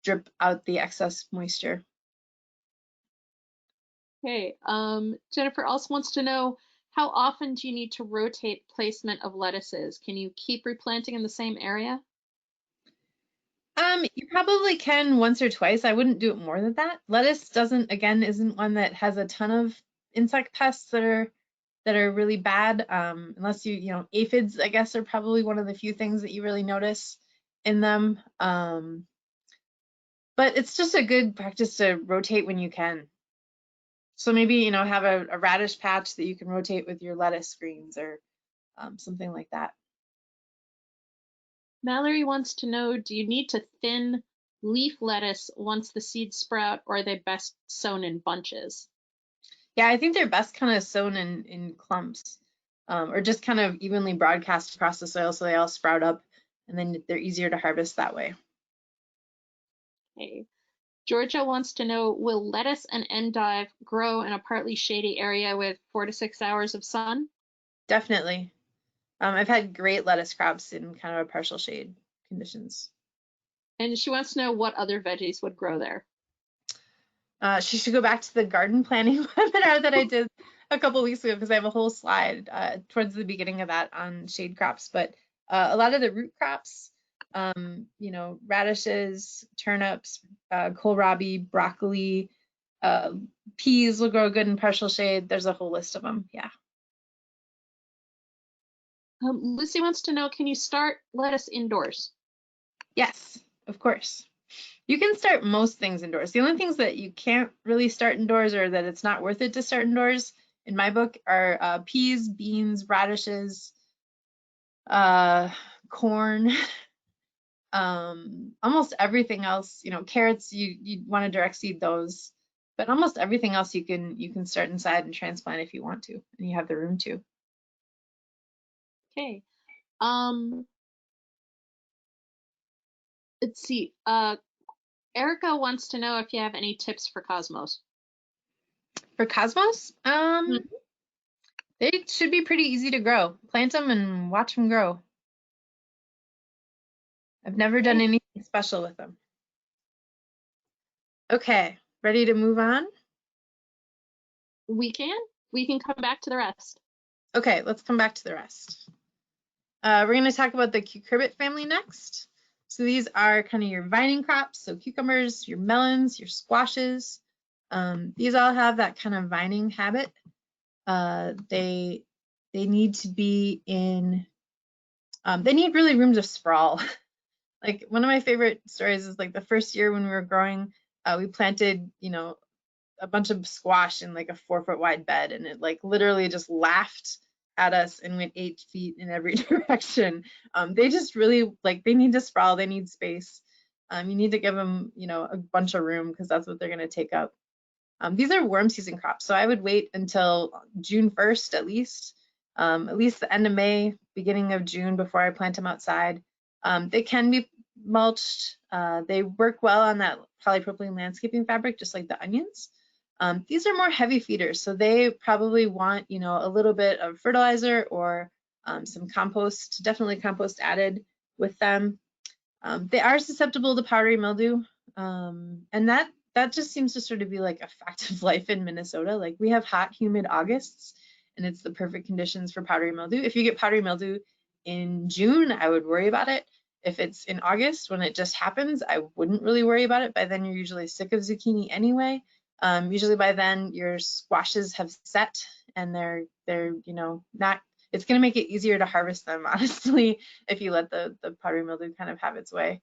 drip out the excess moisture. Okay. Jennifer also wants to know, how often do you need to rotate placement of lettuces? Can you keep replanting in the same area? You probably can once or twice. I wouldn't do it more than that. Lettuce isn't one that has a ton of insect pests that are really bad. Unless aphids, I guess, are probably one of the few things that you really notice in them. But it's just a good practice to rotate when you can. So maybe, have a radish patch that you can rotate with your lettuce greens or something like that. Mallory wants to know, do you need to thin leaf lettuce once the seeds sprout, or are they best sown in bunches? Yeah, I think they're best kind of sown in clumps, or just kind of evenly broadcast across the soil so they all sprout up, and then they're easier to harvest that way. Okay. Georgia wants to know, will lettuce and endive grow in a partly shady area with 4 to 6 hours of sun? Definitely. I've had great lettuce crops in kind of a partial shade conditions. And she wants to know what other veggies would grow there. She should go back to the garden planning webinar that I did a couple weeks ago, because I have a whole slide towards the beginning of that on shade crops. But a lot of the root crops, radishes, turnips, kohlrabi, broccoli, peas will grow good in partial shade. There's a whole list of them. Yeah. Lucy wants to know, can you start lettuce indoors? Yes, of course. You can start most things indoors. The only things that you can't really start indoors, or that it's not worth it to start indoors, in my book, are peas, beans, radishes, corn, almost everything else. Carrots, you want to direct seed those, but almost everything else you can start inside and transplant if you want to, and you have the room to. Okay. Let's see. Erica wants to know if you have any tips for cosmos. For cosmos, they should be pretty easy to grow. Plant them and watch them grow. I've never done anything special with them. Okay, ready to move on? We can come back to the rest. Okay, let's come back to the rest. We're going to talk about the cucurbit family next. So these are kind of your vining crops, so cucumbers, your melons, your squashes. These all have that kind of vining habit. They need to be in, they need really room to sprawl. Like, one of my favorite stories is like the first year when we were growing, we planted, a bunch of squash in like a 4-foot wide bed, and it like literally just laughed at us and went 8 feet in every direction. They just really they need to sprawl, they need space. You need to give them, a bunch of room, because that's what they're going to take up. These are warm season crops, so I would wait until June 1st at least the end of May, beginning of June, before I plant them outside. They can be mulched. They work well on that polypropylene landscaping fabric, just like the onions. These are more heavy feeders, so they probably want, a little bit of fertilizer or some compost, definitely compost added with them. They are susceptible to powdery mildew, and that just seems to sort of be like a fact of life in Minnesota. Like, we have hot, humid Augusts, and it's the perfect conditions for powdery mildew. If you get powdery mildew in June, I would worry about it. If it's in August, when it just happens, I wouldn't really worry about it. By then, you're usually sick of zucchini anyway. Usually by then, your squashes have set, and they're not it's going to make it easier to harvest them, honestly, if you let the powdery mildew kind of have its way.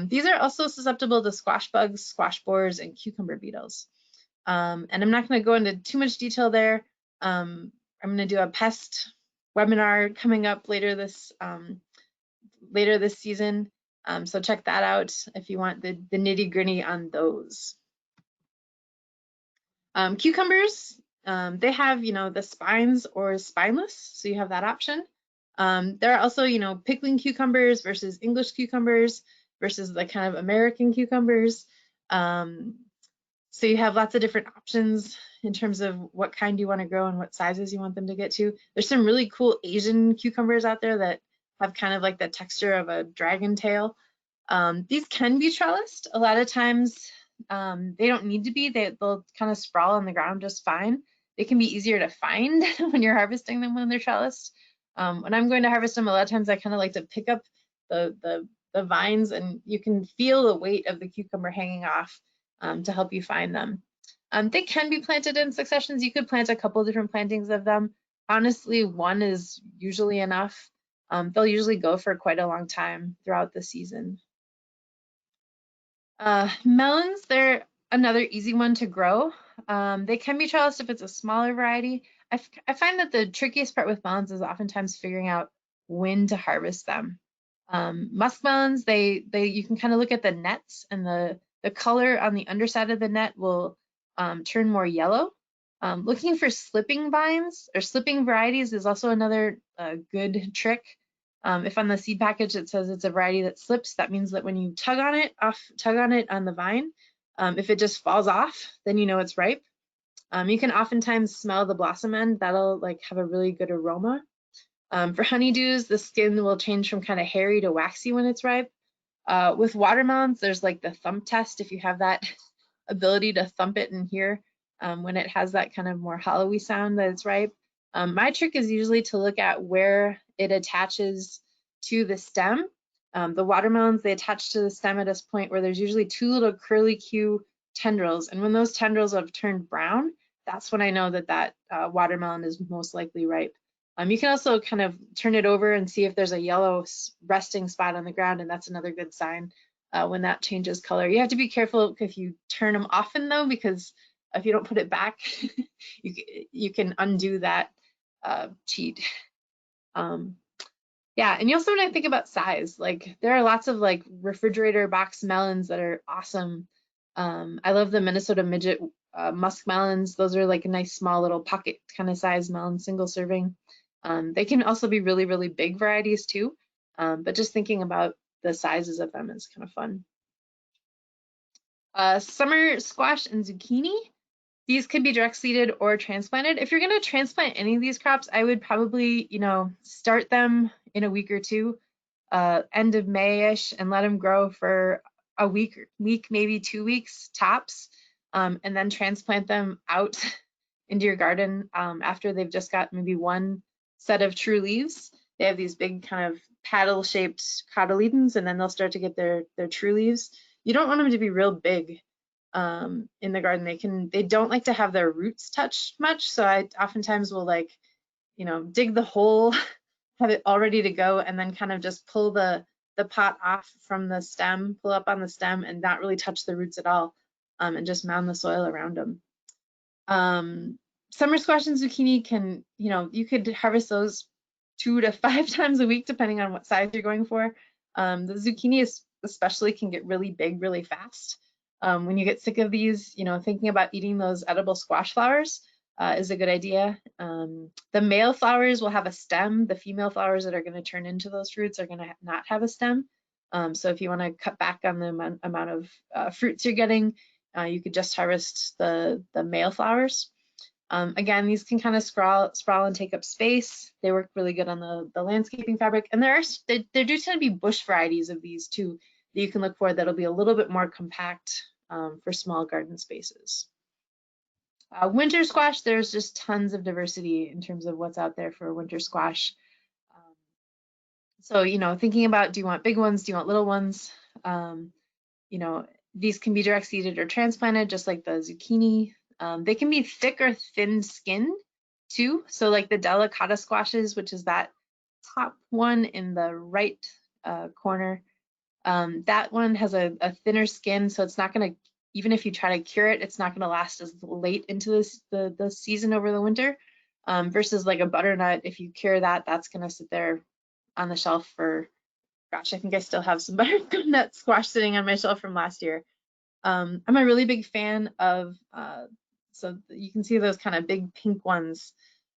These are also susceptible to squash bugs, squash borers, and cucumber beetles. And I'm not going to go into too much detail there. I'm going to do a pest webinar coming up later this season. So check that out if you want the nitty-gritty on those. Cucumbers, they have, the spines or spineless, so you have that option. There are also, pickling cucumbers versus English cucumbers versus the kind of American cucumbers. So you have lots of different options in terms of what kind you want to grow and what sizes you want them to get to. There's some really cool Asian cucumbers out there that have kind of like the texture of a dragon tail. These can be trellised. A lot of times they don't need to be. They'll kind of sprawl on the ground just fine. They can be easier to find when you're harvesting them when they're trellised. When I'm going to harvest them, a lot of times I kind of like to pick up the vines, and you can feel the weight of the cucumber hanging off to help you find them. They can be planted in successions. You could plant a couple different plantings of them. Honestly, one is usually enough. They'll usually go for quite a long time throughout the season. Melons, they're another easy one to grow. They can be trellised if it's a smaller variety. I find that the trickiest part with melons is oftentimes figuring out when to harvest them. Muskmelons, you can kind of look at the nets, and the color on the underside of the net will turn more yellow. Looking for slipping vines or slipping varieties is also another good trick. If on the seed package it says it's a variety that slips, that means that when you tug on it on the vine, if it just falls off, then you know it's ripe. You can oftentimes smell the blossom end. That'll have a really good aroma. For honeydews, the skin will change from kind of hairy to waxy when it's ripe. With watermelons, there's the thump test. If you have that ability to thump it and hear when it has that kind of more hollowy sound that it's ripe. My trick is usually to look at where it attaches to the stem. The watermelons, they attach to the stem at this point where there's usually two little curly Q tendrils. And when those tendrils have turned brown, that's when I know that watermelon is most likely ripe. You can also kind of turn it over and see if there's a yellow resting spot on the ground, and that's another good sign when that changes color. You have to be careful if you turn them often though, because if you don't put it back, you can undo that cheat. Yeah, and you also want to think about size. There are lots of refrigerator box melons that are awesome. I love the Minnesota Midget musk melons. Those are a nice small little pocket kind of size melon, single serving. They can also be really, really big varieties too. But just thinking about the sizes of them is kind of fun. Summer squash and zucchini. These can be direct seeded or transplanted. If you're going to transplant any of these crops, I would probably, start them in a week or two, end of May-ish, and let them grow for a week, maybe 2 weeks tops, and then transplant them out into your garden after they've just got maybe one set of true leaves. They have these big kind of paddle-shaped cotyledons, and then they'll start to get their true leaves. You don't want them to be real big in the garden. They don't like to have their roots touched much, so I oftentimes will dig the hole, have it all ready to go, and then kind of just pull the pot off from the stem, pull up on the stem, and not really touch the roots at all, and just mound the soil around them. Summer squash and zucchini can, you could harvest those 2 to 5 times a week depending on what size you're going for. The zucchini especially can get really big really fast. When you get sick of these, thinking about eating those edible squash flowers is a good idea. The male flowers will have a stem. The female flowers that are going to turn into those fruits are going to not have a stem. So if you want to cut back on the amount of fruits you're getting, you could just harvest the male flowers. Again, these can kind of sprawl and take up space. They work really good on the landscaping fabric. And there do tend to be bush varieties of these too that you can look for that'll be a little bit more compact for small garden spaces. Winter squash, there's just tons of diversity in terms of what's out there for winter squash. So, thinking about, do you want big ones? Do you want little ones? These can be direct seeded or transplanted, just like the zucchini. They can be thick or thin skinned two. So like the delicata squashes, which is that top one in the right corner, that one has a thinner skin, so it's not going to, even if you try to cure it, it's not going to last as late into the season over the winter. Versus like a butternut, if you cure that, that's going to sit there on the shelf for, gosh, I think I still have some butternut squash sitting on my shelf from last year. I'm a really big fan of, so you can see those kind of big pink ones.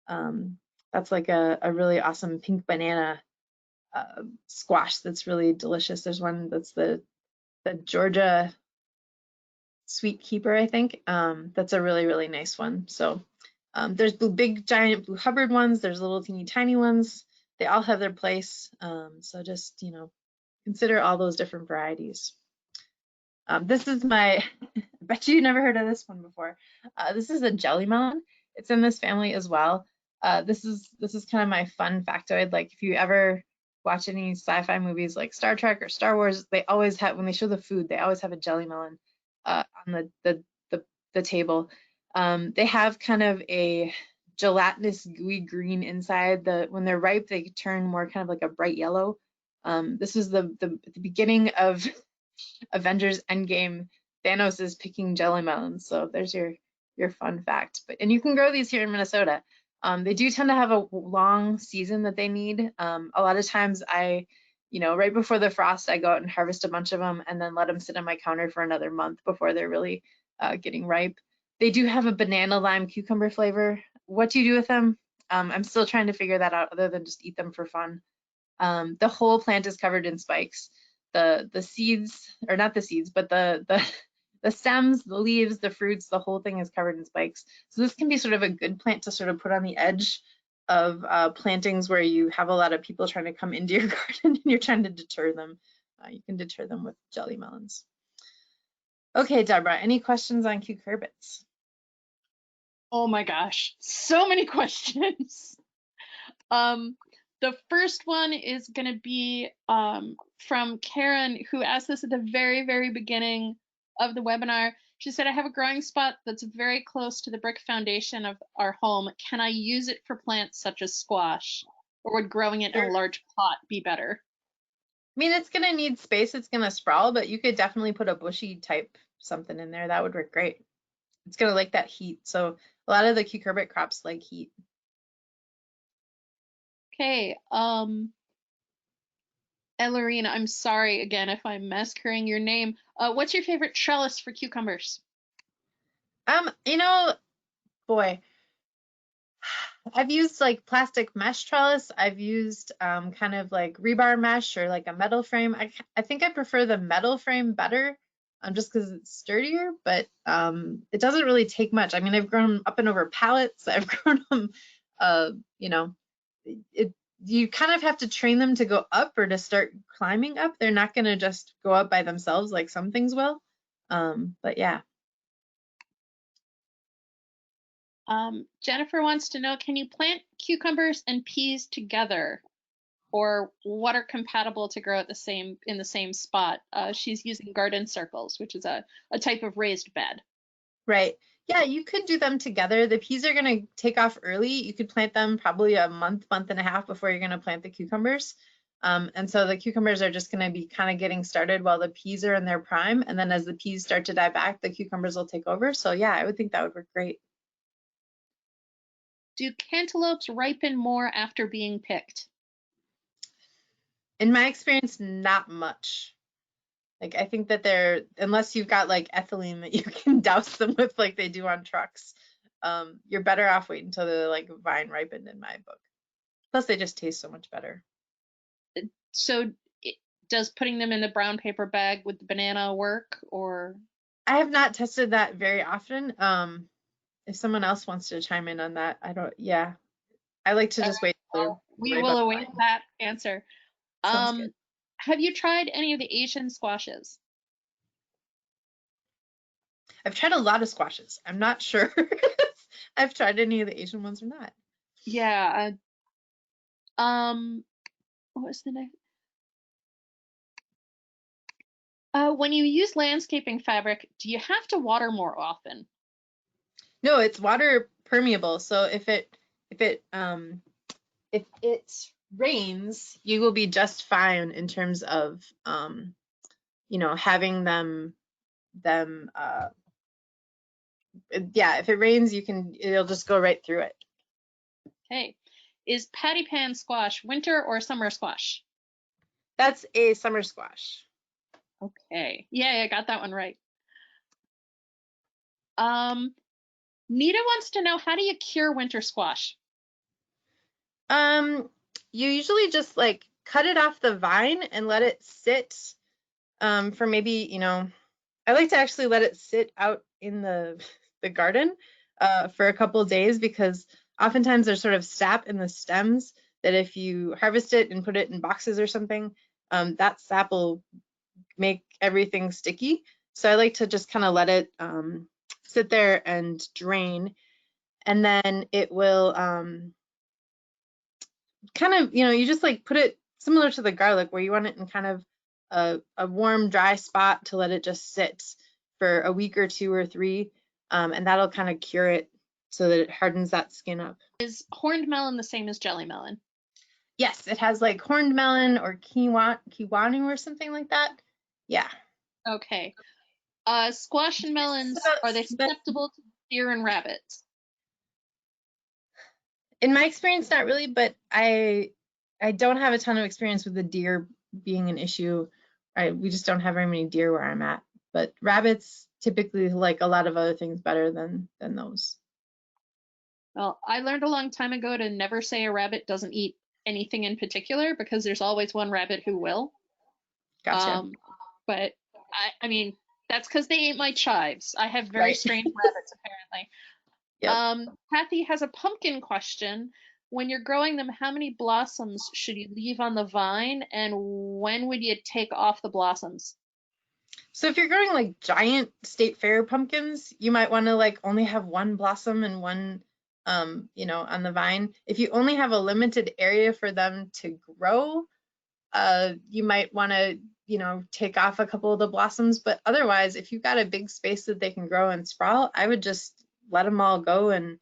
That's like a really awesome pink banana squash that's really delicious. There's one that's the Georgia Sweet Keeper, I think. That's a really, really nice one. So there's big, giant Blue Hubbard ones. There's little teeny tiny ones. They all have their place. So just, consider all those different varieties. This is my, I bet you never heard of this one before. This is a jelly melon. It's in this family as well. This is kind of my fun factoid. Like if you ever watch any sci-fi movies like Star Trek or Star Wars, they always have, when they show the food, they always have a jelly melon on the table. They have kind of a gelatinous gooey green inside. When they're ripe, they turn more kind of like a bright yellow. This is the beginning of Avengers Endgame. Thanos is picking jelly melons, so there's your fun fact. And you can grow these here in Minnesota. They do tend to have a long season that they need. A lot of times right before the frost, I go out and harvest a bunch of them and then let them sit on my counter for another month before they're really getting ripe. They do have a banana lime cucumber flavor. What do you do with them? I'm still trying to figure that out other than just eat them for fun. The whole plant is covered in spikes. The seeds, or not the seeds, but the stems, the leaves, the fruits, the whole thing is covered in spikes. So this can be sort of a good plant to sort of put on the edge of plantings where you have a lot of people trying to come into your garden and you're trying to deter them. You can deter them with jelly melons. Okay, Deborah, any questions on cucurbits? Oh my gosh, so many questions. The first one is going to be from Karen, who asked this at the very, very beginning of the webinar. She said, I have a growing spot that's very close to the brick foundation of our home. Can I use it for plants such as squash? Or would growing it in a large pot be better? I mean, it's going to need space. It's going to sprawl, but you could definitely put a bushy type something in there. That would work great. It's going to like that heat. So a lot of the cucurbit crops like heat. Okay. Ellerine, I'm sorry again if I'm massacring your name. What's your favorite trellis for cucumbers? Boy, I've used like plastic mesh trellis. I've used kind of like rebar mesh or like a metal frame. I think I prefer the metal frame better, just because it's sturdier, but it doesn't really take much. I mean, I've grown them up and over pallets. I've grown them, you kind of have to train them to go up or to start climbing up. They're not going to just go up by themselves like some things will. But yeah. Jennifer wants to know, can you plant cucumbers and peas together, or what are compatible to grow at in the same spot? She's using garden circles, which is a type of raised bed. Right. Yeah, you could do them together. The peas are going to take off early. You could plant them probably a month and a half before you're going to plant the cucumbers. And so the cucumbers are just going to be kind of getting started while the peas are in their prime. And then as the peas start to die back, the cucumbers will take over. So yeah, I would think that would work great. Do cantaloupes ripen more after being picked? In my experience, not much. Like I think that unless you've got like ethylene that you can douse them with like they do on trucks, you're better off waiting until the like vine ripened in my book. Plus they just taste so much better. So does putting them in the brown paper bag with the banana work, or? I have not tested that very often. If someone else wants to chime in on that, I like to just wait. We will await that answer. Sounds good. Have you tried any of the Asian squashes? I've tried a lot of squashes. I'm not sure if I've tried any of the Asian ones or not. Yeah. What was the next? When you use landscaping fabric, do you have to water more often? No, it's water permeable. So if if it rains, you will be just fine in terms of having them yeah, if it rains, it'll just go right through it. Okay. Is patty pan squash winter or summer squash? That's a summer squash. Okay. Yeah, I got that one right. Nita wants to know, how do you cure winter squash? You usually just like cut it off the vine and let it sit for maybe, I like to actually let it sit out in the garden for a couple of days, because oftentimes there's sort of sap in the stems that if you harvest it and put it in boxes or something, that sap will make everything sticky. So I like to just kind of let it sit there and drain, and then it will kind of, you just like put it similar to the garlic, where you want it in kind of a warm, dry spot to let it just sit for a week or 2 or 3, and that'll kind of cure it so that it hardens that skin up. Is horned melon the same as jelly melon? Yes, it has like horned melon or kiwanu or something like that. Yeah. Okay. Squash and melons, are they susceptible to deer and rabbits? In my experience, not really, but I don't have a ton of experience with the deer being an issue. We just don't have very many deer where I'm at, but rabbits typically like a lot of other things better than those. Well, I learned a long time ago to never say a rabbit doesn't eat anything in particular, because there's always one rabbit who will. Gotcha. But I mean, that's because they ate my chives. I have very strange rabbits, apparently. Yep. Kathy has a pumpkin question. When you're growing them, how many blossoms should you leave on the vine, and when would you take off the blossoms? So if you're growing like giant state fair pumpkins, you might want to like only have one blossom and one, on the vine. If you only have a limited area for them to grow, you might want to, take off a couple of the blossoms. But otherwise, if you've got a big space that they can grow and sprout, I would just let them all go, and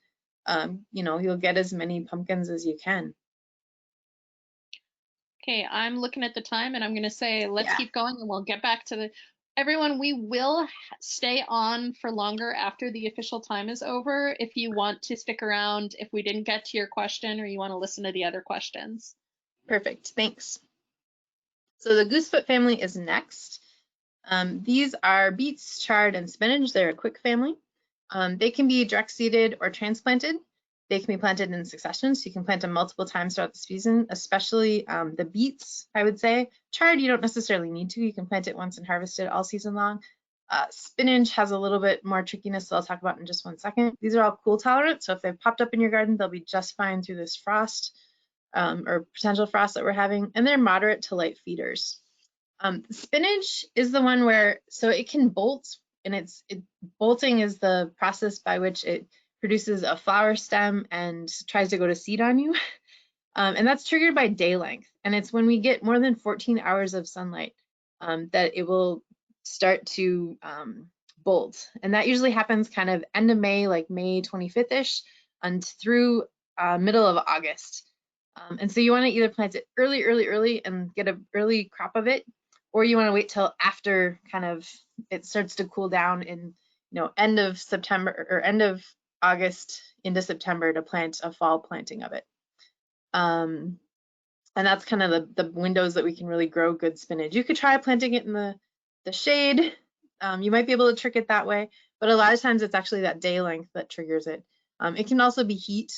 you'll get as many pumpkins as you can. Okay, I'm looking at the time, and I'm going to say let's keep going, and we'll get back to everyone. We will stay on for longer after the official time is over if you want to stick around if we didn't get to your question, or you want to listen to the other questions. Perfect, thanks. So the goosefoot family is next. These are beets, chard, and spinach. They're a quick family. They can be direct seeded or transplanted. They can be planted in succession, so you can plant them multiple times throughout the season, especially the beets, I would say. Chard, you don't necessarily need to. You can plant it once and harvest it all season long. Spinach has a little bit more trickiness, so I'll talk about in just one second. These are all cool tolerant, so if they've popped up in your garden, they'll be just fine through this frost or potential frost that we're having, and they're moderate to light feeders. Spinach is the one where, so it can bolt, and bolting is the process by which it produces a flower stem and tries to go to seed on you. And that's triggered by day length. And it's when we get more than 14 hours of sunlight that it will start to bolt. And that usually happens kind of end of May, like May 25th-ish, and through middle of August. And so you want to either plant it early and get an early crop of it, or you want to wait till after kind of it starts to cool down in end of September or end of August into September to plant a fall planting of it. And that's kind of the windows that we can really grow good spinach. You could try planting it in the shade. You might be able to trick it that way, but a lot of times it's actually that day length that triggers it. It can also be heat,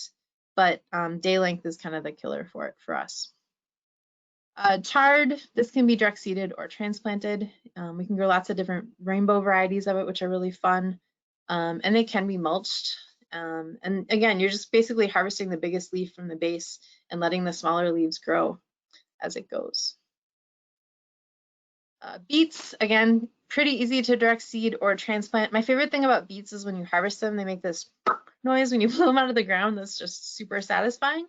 but day length is kind of the killer for it for us. Chard, this can be direct seeded or transplanted. We can grow lots of different rainbow varieties of it, which are really fun. And they can be mulched. And again, you're just basically harvesting the biggest leaf from the base and letting the smaller leaves grow as it goes. Beets, again, pretty easy to direct seed or transplant. My favorite thing about beets is when you harvest them, they make this noise when you pull them out of the ground. That's just super satisfying.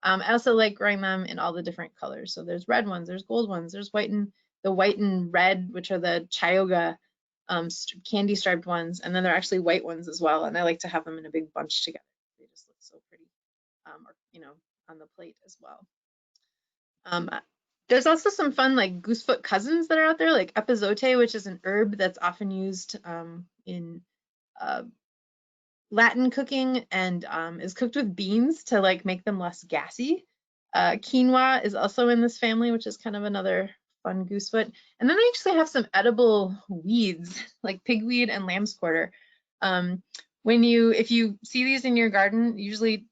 I also like growing them in all the different colors. So there's red ones, there's gold ones, there's the white and red, which are the Chioggia candy striped ones, and then they're actually white ones as well. And I like to have them in a big bunch together. They just look so pretty. or, on the plate as well. There's also some fun like goosefoot cousins that are out there, like epazote, which is an herb that's often used in Latin cooking and is cooked with beans to like make them less gassy. Quinoa is also in this family, which is kind of another fun goosefoot. And then they actually have some edible weeds like pigweed and lamb's quarter. If you see these in your garden, usually,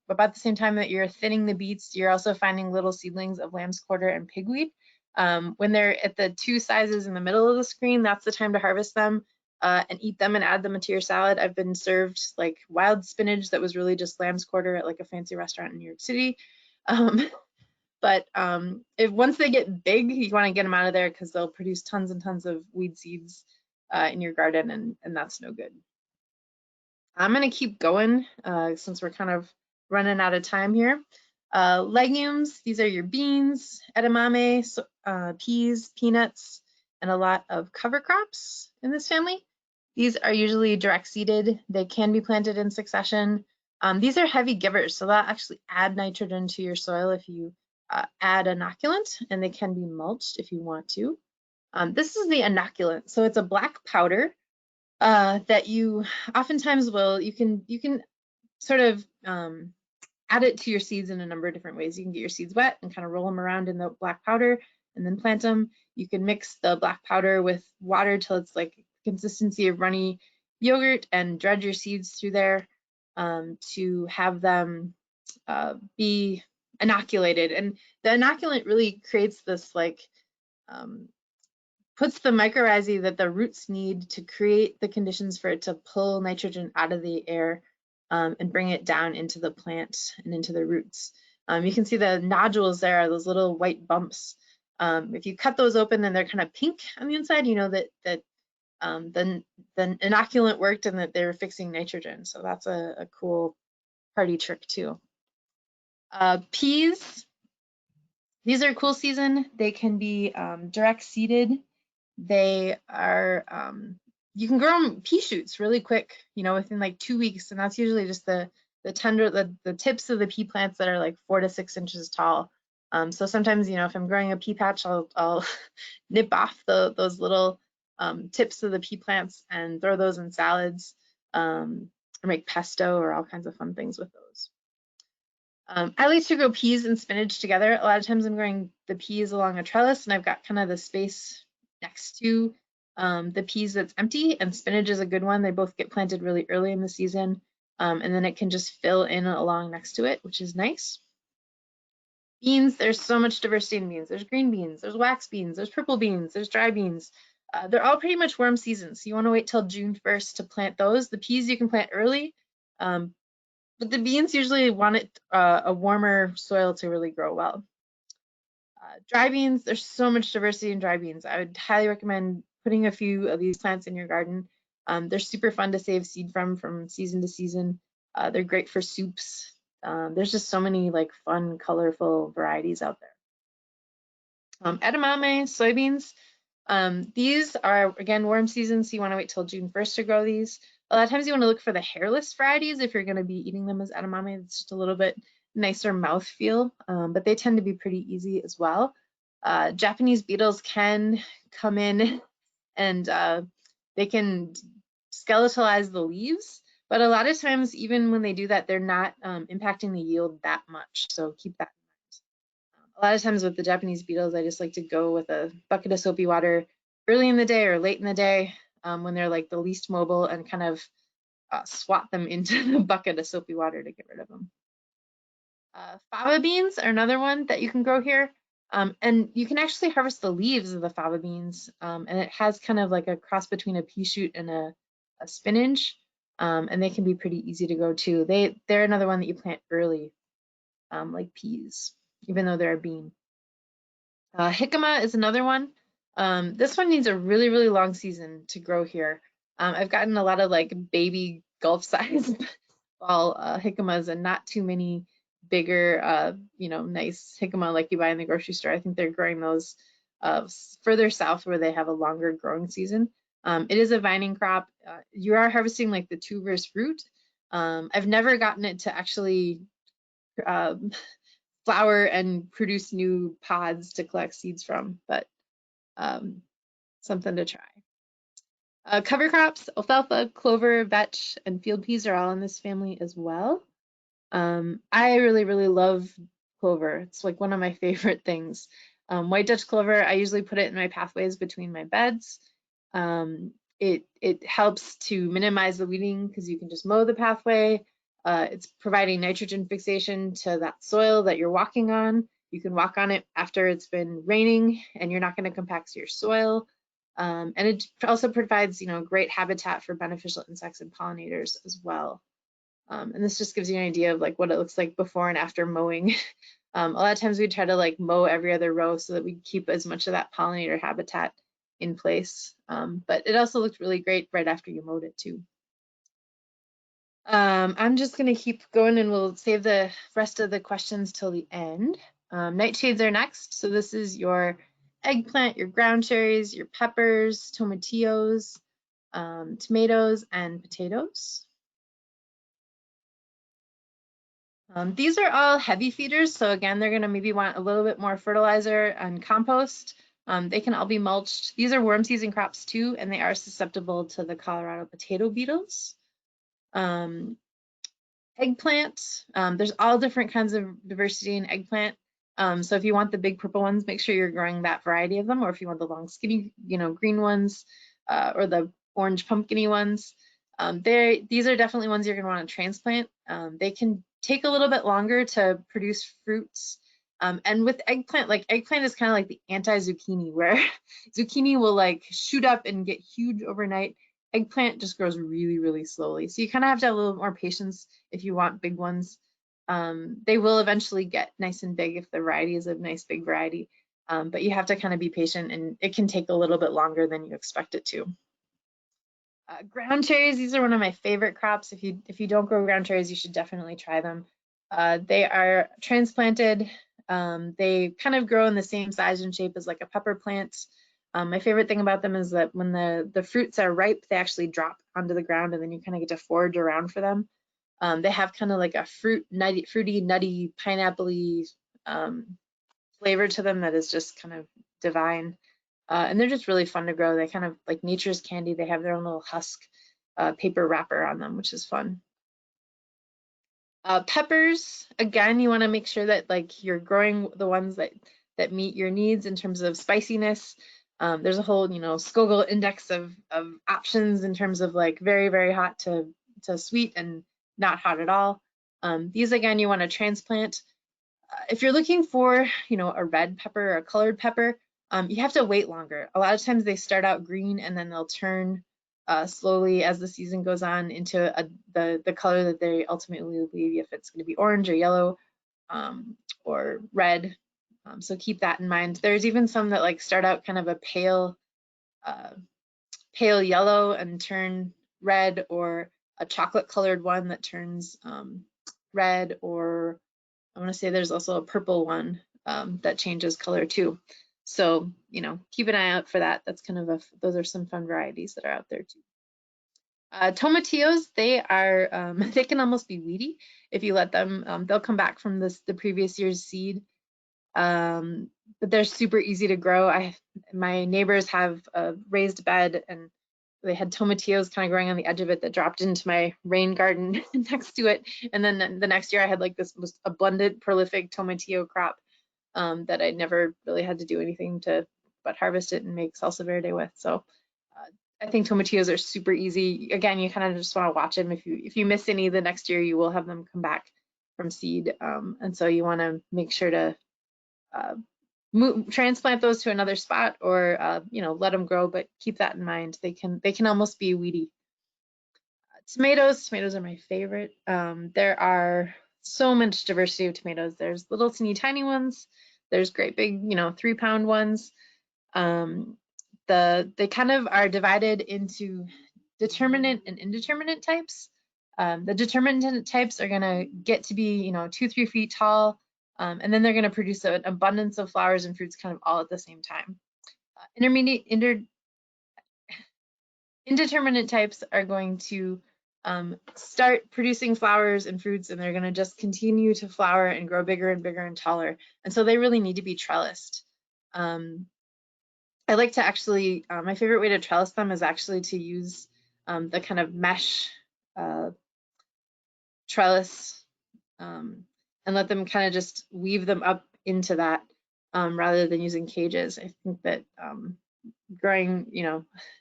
about the same time that you're thinning the beets, you're also finding little seedlings of lamb's quarter and pigweed. When they're at the 2 sizes in the middle of the screen, that's the time to harvest them and eat them and add them into your salad. I've been served like wild spinach that was really just lamb's quarter at like a fancy restaurant in New York City. But if once they get big, you want to get them out of there because they'll produce tons and tons of weed seeds in your garden, and that's no good. I'm going to keep going since we're kind of running out of time here. Legumes, these are your beans, edamame, peas, peanuts, and a lot of cover crops in this family. These are usually direct seeded. They can be planted in succession. These are heavy givers, so they'll actually add nitrogen to your soil if you add inoculant, and they can be mulched if you want to. This is the inoculant, so it's a black powder that you oftentimes you can sort of add it to your seeds in a number of different ways. You can get your seeds wet and kind of roll them around in the black powder and then plant them. You can mix the black powder with water till it's like consistency of runny yogurt and dredge your seeds through there to have them be inoculated. And the inoculant really creates this like puts the mycorrhizae that the roots need to create the conditions for it to pull nitrogen out of the air and bring it down into the plant and into the roots. You can see the nodules there are those little white bumps. If you cut those open and they're kind of pink on the inside, you know that the inoculant worked and that they were fixing nitrogen. So that's a cool party trick too. Peas, these are cool season. They can be direct seeded. They are, you can grow them pea shoots really quick, within like 2 weeks. And that's usually just the tips of the pea plants that are like 4 to 6 inches tall. So sometimes, if I'm growing a pea patch, I'll nip off those little tips of the pea plants and throw those in salads or make pesto or all kinds of fun things with those. I like to grow peas and spinach together. A lot of times I'm growing the peas along a trellis and I've got kind of the space next to the peas that's empty, and spinach is a good one. They both get planted really early in the season and then it can just fill in along next to it, which is nice. Beans, there's so much diversity in beans. There's green beans, there's wax beans, there's purple beans, there's dry beans. They're all pretty much warm seasons, so you want to wait till June 1st to plant those. The peas you can plant early, but the beans usually want a warmer soil to really grow well. Dry beans, there's so much diversity in dry beans. I would highly recommend putting a few of these plants in your garden. They're super fun to save seed from season to season. They're great for soups. There's just so many like fun, colorful varieties out there. Edamame, soybeans. These are, again, warm season, so you want to wait till June 1st to grow these. A lot of times you want to look for the hairless varieties if you're going to be eating them as edamame. It's just a little bit nicer mouthfeel, but they tend to be pretty easy as well. Japanese beetles can come in and they can skeletalize the leaves, but a lot of times, even when they do that, they're not impacting the yield that much, so keep that in mind. A lot of times with the Japanese beetles, I just like to go with a bucket of soapy water early in the day or late in the day when they're like the least mobile and kind of swat them into the bucket of soapy water to get rid of them. Fava beans are another one that you can grow here. And you can actually harvest the leaves of the fava beans. And it has kind of like a cross between a pea shoot and a spinach. And they can be pretty easy to grow too. They're another one that you plant early, like peas, even though they're a bean. Jicama is another one. This one needs a really, really long season to grow here. I've gotten a lot of like baby golf size ball jicamas and not too many bigger, nice jicama like you buy in the grocery store. I think they're growing those further south where they have a longer growing season. It is a vining crop. You are harvesting like the tuberous root. I've never gotten it to actually flower and produce new pods to collect seeds from, but something to try. Cover crops, alfalfa, clover, vetch, and field peas are all in this family as well. I really, really love clover. It's like one of my favorite things. White Dutch clover, I usually put it in my pathways between my beds. It helps to minimize the weeding because you can just mow the pathway. It's providing nitrogen fixation to that soil that you're walking on. You can walk on it after it's been raining and you're not going to compact your soil. And it also provides, great habitat for beneficial insects and pollinators as well. And this just gives you an idea of like what it looks like before and after mowing. A lot of times we try to like mow every other row so that we keep as much of that pollinator habitat in place. But it also looked really great right after you mowed it too. I'm just going to keep going and we'll save the rest of the questions till the end. Nightshades are next. So this is your eggplant, your ground cherries, your peppers, tomatillos, tomatoes, and potatoes. These are all heavy feeders. So again, they're going to maybe want a little bit more fertilizer and compost. They can all be mulched. These are worm season crops too, and they are susceptible to the Colorado potato beetles. Eggplant, there's all different kinds of diversity in eggplant. So if you want the big purple ones, make sure you're growing that variety of them, or if you want the long skinny, green ones, or the orange pumpkin-y ones, these are definitely ones you're going to want to transplant. They can take a little bit longer to produce fruits. And with eggplant, eggplant is kind of like the anti-zucchini, where zucchini will like shoot up and get huge overnight. Eggplant just grows really, really slowly. So you kind of have to have a little more patience if you want big ones. They will eventually get nice and big if the variety is a nice big variety, but you have to kind of be patient and it can take a little bit longer than you expect it to. Ground cherries, these are one of my favorite crops. If you don't grow ground cherries, you should definitely try them. They are transplanted. They kind of grow in the same size and shape as like a pepper plant. My favorite thing about them is that when the fruits are ripe, they actually drop onto the ground and then you kind of get to forage around for them. They have kind of like a fruity, nutty, pineapple-y flavor to them that is just kind of divine. And they're just really fun to grow. They kind of like nature's candy. They have their own little husk paper wrapper on them, which is fun. Peppers, again, you want to make sure that like you're growing the ones that meet your needs in terms of spiciness. There's a whole, Scoville index of options in terms of like very, very hot to sweet and not hot at all. These again, you want to transplant. If you're looking for, a red pepper or a colored pepper, you have to wait longer. A lot of times they start out green and then they'll turn slowly as the season goes on into the color that they ultimately will be, if it's going to be orange or yellow or red. So keep that in mind. There's even some that like start out kind of a pale yellow and turn red, or a chocolate colored one that turns red, or I want to say there's also a purple one that changes color too. So, keep an eye out for that. That's kind of those are some fun varieties that are out there too. Tomatillos, they are, they can almost be weedy if you let them. They'll come back from the previous year's seed, but they're super easy to grow. My neighbors have a raised bed and they had tomatillos kind of growing on the edge of it that dropped into my rain garden next to it. And then the next year I had like this most abundant, prolific tomatillo crop that I never really had to do anything to but harvest it and make salsa verde with. So I think tomatillos are super easy. Again, you kind of just want to watch them. If you miss any the next year, you will have them come back from seed. And so you want to make sure to transplant those to another spot, or let them grow, but keep that in mind. They can almost be weedy. Tomatoes are my favorite. There are so much diversity of tomatoes. There's little teeny tiny ones. There's great big 3-pound ones. They kind of are divided into determinate and indeterminate types. The determinate types are going to get to be 2-3 feet tall. And then they're going to produce an abundance of flowers and fruits kind of all at the same time. Indeterminate types are going to start producing flowers and fruits, and they're going to just continue to flower and grow bigger and bigger and taller. And so they really need to be trellised. I like to actually, my favorite way to trellis them is actually to use the kind of mesh trellis and let them kind of just weave them up into that rather than using cages. I think that growing,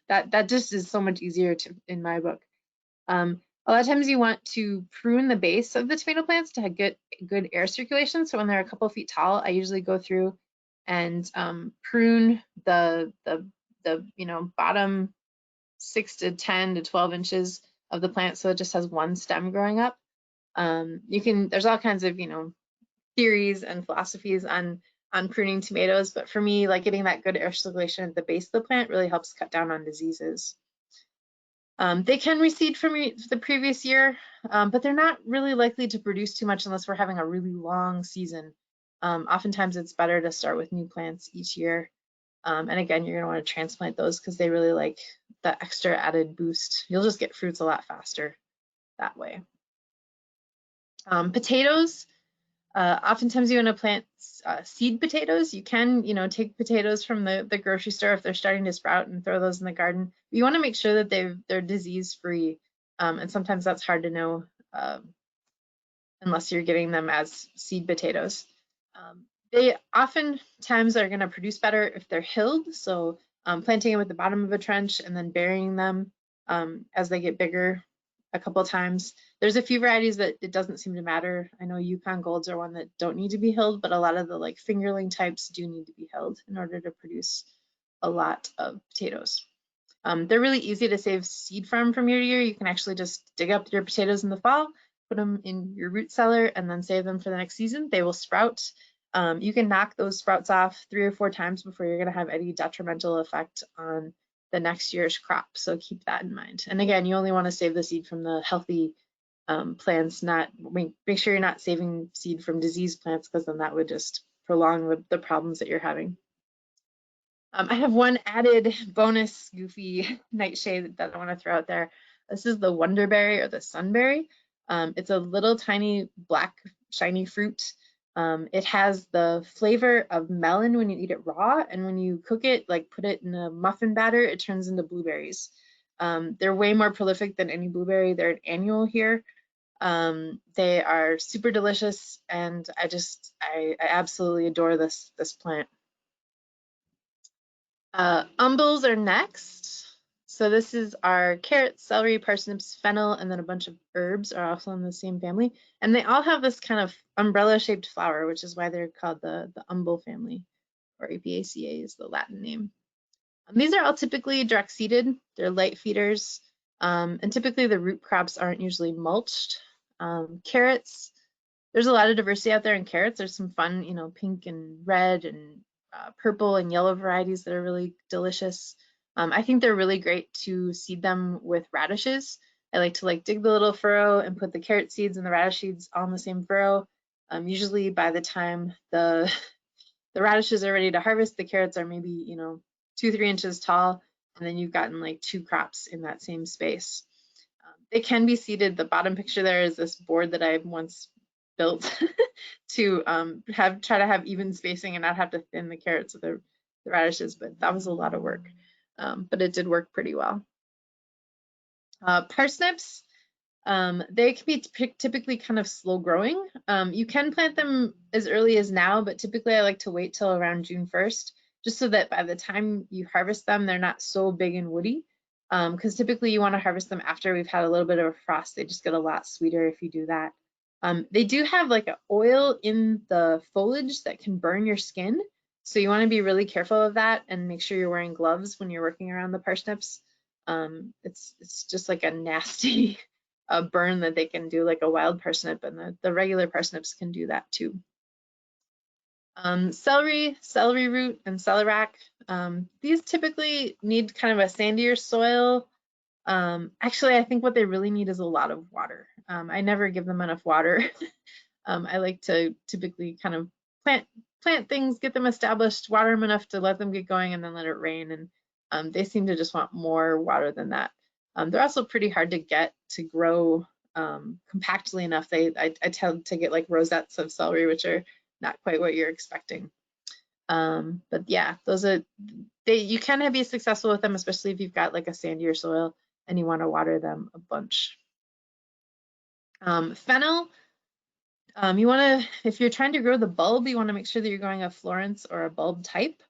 that just is so much easier in my book. A lot of times you want to prune the base of the tomato plants to have good air circulation. So when they're a couple feet tall, I usually go through and prune the bottom 6 to 10 to 12 inches of the plant so it just has one stem growing up. There's all kinds of theories and philosophies on pruning tomatoes, but for me, like getting that good air circulation at the base of the plant really helps cut down on diseases. They can reseed from the previous year, but they're not really likely to produce too much unless we're having a really long season. Oftentimes it's better to start with new plants each year. And again, you're gonna want to transplant those because they really like the extra added boost. You'll just get fruits a lot faster that way. Potatoes, oftentimes you want to plant seed potatoes. You can, take potatoes from the grocery store if they're starting to sprout and throw those in the garden. But you want to make sure that they're disease free. And sometimes that's hard to know unless you're getting them as seed potatoes. They oftentimes are going to produce better if they're hilled. So planting them at the bottom of a trench and then burying them as they get bigger a couple of times. There's a few varieties that it doesn't seem to matter. I know Yukon Golds are one that don't need to be hilled, but a lot of the fingerling types do need to be hilled in order to produce a lot of potatoes. They're really easy to save seed from year to year. You can actually just dig up your potatoes in the fall, put them in your root cellar, and then save them for the next season. They will sprout. You can knock those sprouts off 3 or 4 times before you're going to have any detrimental effect on the next year's crop. So keep that in mind. And again, you only want to save the seed from the healthy plants, make sure you're not saving seed from diseased plants, because then that would just prolong the problems that you're having. I have one added bonus goofy nightshade that I want to throw out there. This is the Wonderberry or the Sunberry. It's a little tiny black shiny fruit. It has the flavor of melon when you eat it raw, and when you cook it, put it in a muffin batter, it turns into blueberries. They're way more prolific than any blueberry. They're an annual here. They are super delicious, and I absolutely adore this plant. Umbels are next. So this is our carrots, celery, parsnips, fennel, and then a bunch of herbs are also in the same family. And they all have this kind of umbrella-shaped flower, which is why they're called the umbel family, or Apiaceae is the Latin name. These are all typically direct seeded. They're light feeders, and typically the root crops aren't usually mulched. Carrots, there's a lot of diversity out there in carrots. There's some fun, pink and red and purple and yellow varieties that are really delicious. I think they're really great to seed them with radishes. I like to dig the little furrow and put the carrot seeds and the radish seeds all in the same furrow. Usually by the time the radishes are ready to harvest, the carrots are maybe 2-3 inches tall, and then you've gotten 2 crops in that same space. They can be seeded. The bottom picture there is this board that I once built to try to have even spacing and not have to thin the carrots with the radishes, but that was a lot of work. But it did work pretty well. Parsnips, they can be typically kind of slow growing. You can plant them as early as now, but typically I like to wait till around June 1st, just so that by the time you harvest them, they're not so big and woody. Because typically you want to harvest them after we've had a little bit of a frost. They just get a lot sweeter if you do that. They do have an oil in the foliage that can burn your skin. So you want to be really careful of that and make sure you're wearing gloves when you're working around the parsnips. It's just a nasty burn that they can do, like a wild parsnip, and the regular parsnips can do that too. Celery root, and celeriac. These typically need kind of a sandier soil. Actually, I think what they really need is a lot of water. I never give them enough water. I like to typically kind of plant things, get them established, water them enough to let them get going, and then let it rain. And they seem to just want more water than that. They're also pretty hard to get to grow compactly enough. I tend to get like rosettes of celery, which are not quite what you're expecting. But yeah, you can be successful with them, especially if you've got like a sandier soil and you want to water them a bunch. Fennel, if you're trying to grow the bulb, you want to make sure that you're growing a Florence or a bulb type.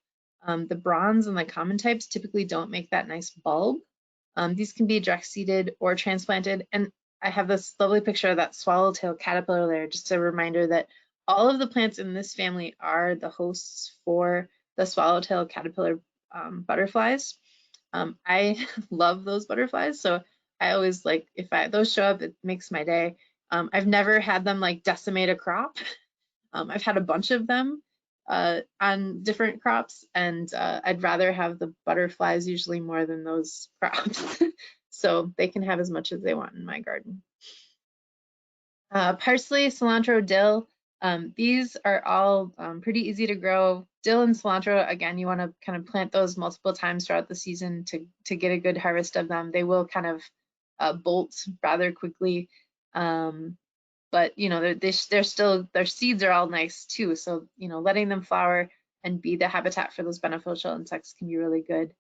The bronze and the common types typically don't make that nice bulb. These can be direct seeded or transplanted. And I have this lovely picture of that swallowtail caterpillar there, just a reminder that all of the plants in this family are the hosts for the swallowtail caterpillar butterflies. I love those butterflies, so I always like, if those show up, it makes my day. I've never had them like decimate a crop. I've had a bunch of them on different crops, and I'd rather have the butterflies usually more than those crops. So they can have as much as they want in my garden. Parsley, cilantro, dill, these are all pretty easy to grow. Dill and cilantro, again, you want to kind of plant those multiple times throughout the season to get a good harvest of them. They will kind of bolt rather quickly. But you know, they're still, their seeds are all nice too. So, you know, letting them flower and be the habitat for those beneficial insects can be really good.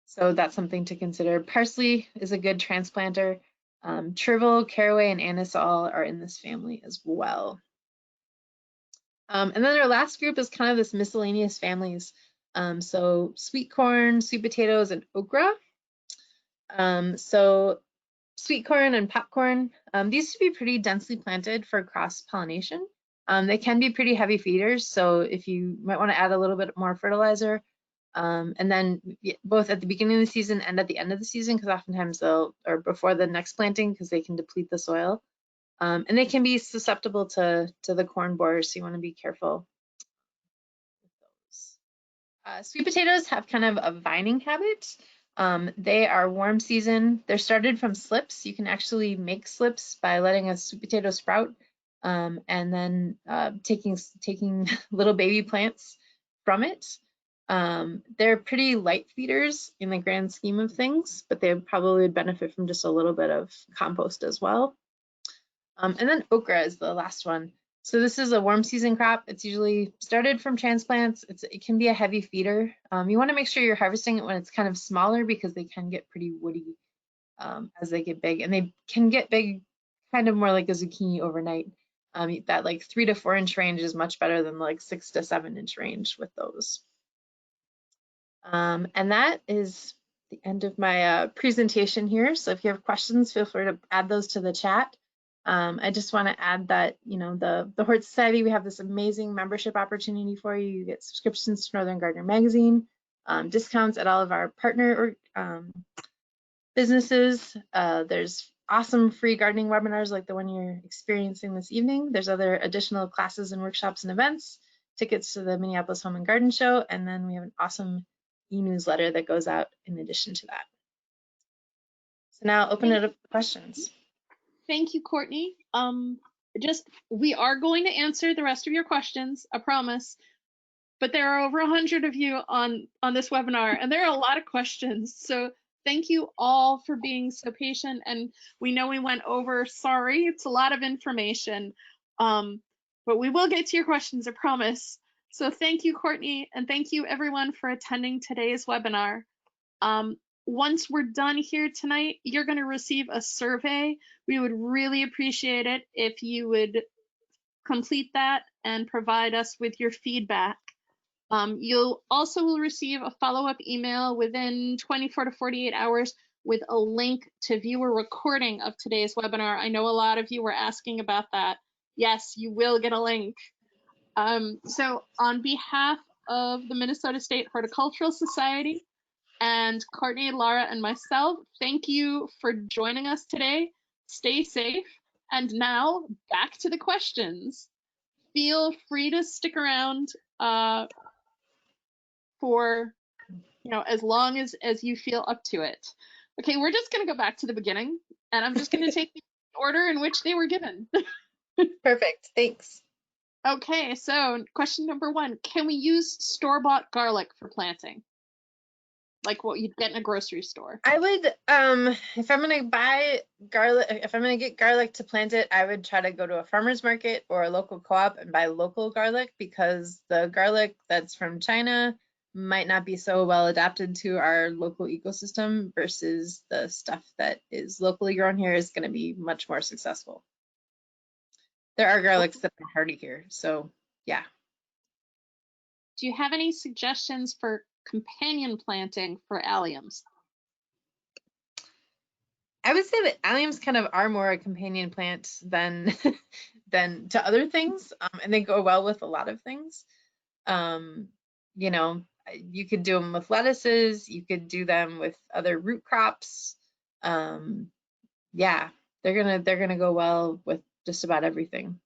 So that's something to consider. Parsley is a good transplanter. Chervil, caraway, and anisole are in this family as well. And then our last group is kind of this miscellaneous families. So sweet corn, sweet potatoes, and okra. So sweet corn and popcorn, these should be pretty densely planted for cross-pollination. They can be pretty heavy feeders, so if you might want to add a little bit more fertilizer, and then both at the beginning of the season and at the end of the season, because oftentimes or before the next planting, because they can deplete the soil. And they can be susceptible to the corn borers, so you want to be careful with those. Sweet potatoes have kind of a vining habit. They are warm season. They're started from slips. You can actually make slips by letting a sweet potato sprout and then taking little baby plants from it. They're pretty light feeders in the grand scheme of things, but they probably would benefit from just a little bit of compost as well. And then okra is the last one. So this is a warm season crop. It's usually started from transplants. It can be a heavy feeder. You want to make sure you're harvesting it when it's kind of smaller because they can get pretty woody as they get big, and they can get big kind of more like a zucchini overnight. That like 3 to 4 inch range is much better than like 6 to 7 inch range with those. And that is the end of my presentation here. So if you have questions, feel free to add those to the chat. I just want to add that, you know, the Hort Society, we have this amazing membership opportunity for you. You get subscriptions to Northern Gardener Magazine, discounts at all of our partner businesses. There's awesome free gardening webinars like the one you're experiencing this evening. There's other additional classes and workshops and events, tickets to the Minneapolis Home and Garden Show, and then we have an awesome e-newsletter that goes out in addition to that. So now I'll open it up to questions. Thank you, Courtney. We are going to answer the rest of your questions, I promise. But there are over 100 of you on this webinar, and there are a lot of questions. So thank you all for being so patient. And we know we went over, sorry, it's a lot of information. But we will get to your questions, I promise. So thank you, Courtney, and thank you everyone for attending today's webinar. Once we're done here tonight, you're going to receive a survey. We would really appreciate it if you would complete that and provide us with your feedback. You'll also will receive a follow-up email within 24 to 48 hours with a link to view a recording of today's webinar. I know a lot of you were asking about that. Yes, you will get a link. So on behalf of the Minnesota State Horticultural Society and Courtney, Laura, and myself, thank you for joining us today. Stay safe. And now back to the questions. Feel free to stick around for, you know, as long as you feel up to it. Okay, we're just going to go back to the beginning, and I'm just going to take the order in which they were given. Perfect, thanks. Okay, so question number 1, can we use store-bought garlic for planting? like what you'd get in a grocery store? I would, if I'm gonna buy garlic, if I'm gonna get garlic to plant it, I would try to go to a farmer's market or a local co-op and buy local garlic, because the garlic that's from China might not be so well adapted to our local ecosystem versus the stuff that is locally grown here is gonna be much more successful. There are garlics that are hardy here, so yeah. Do you have any suggestions for companion planting for alliums? I would say that alliums kind of are more a companion plant than than to other things, and they go well with a lot of things. Um, you know, you could do them with lettuces, you could do them with other root crops. Yeah, they're gonna go well with just about everything.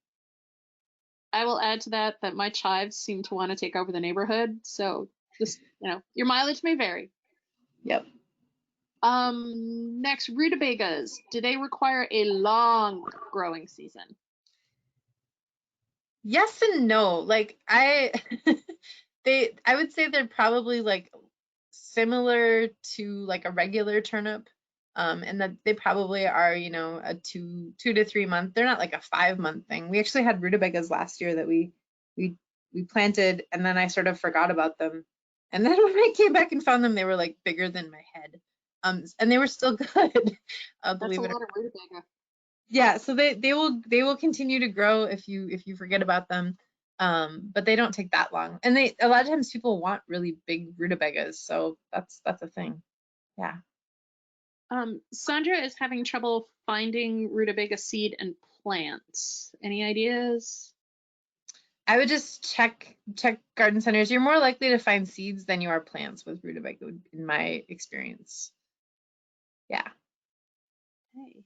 I will add to that that my chives seem to want to take over the neighborhood, so just, your mileage may vary. Yep. Next, rutabagas. Do they require a long growing season? Yes and no. Like I would say they're probably like similar to like a regular turnip, and that they probably are, a 2 to 3 month. They're not like a 5 month thing. We actually had rutabagas last year that we planted, and then I sort of forgot about them. And then when I came back and found them, they were like bigger than my head. And they were still good, That's a believe it or lot of rutabaga. yeah, so they will continue to grow if you forget about them. But they don't take that long. And a lot of times people want really big rutabagas, so that's a thing. Yeah. Sandra is having trouble finding rutabaga seed and plants. Any ideas? I would just check garden centers. You're more likely to find seeds than you are plants with rutabaga in my experience. Yeah. Okay.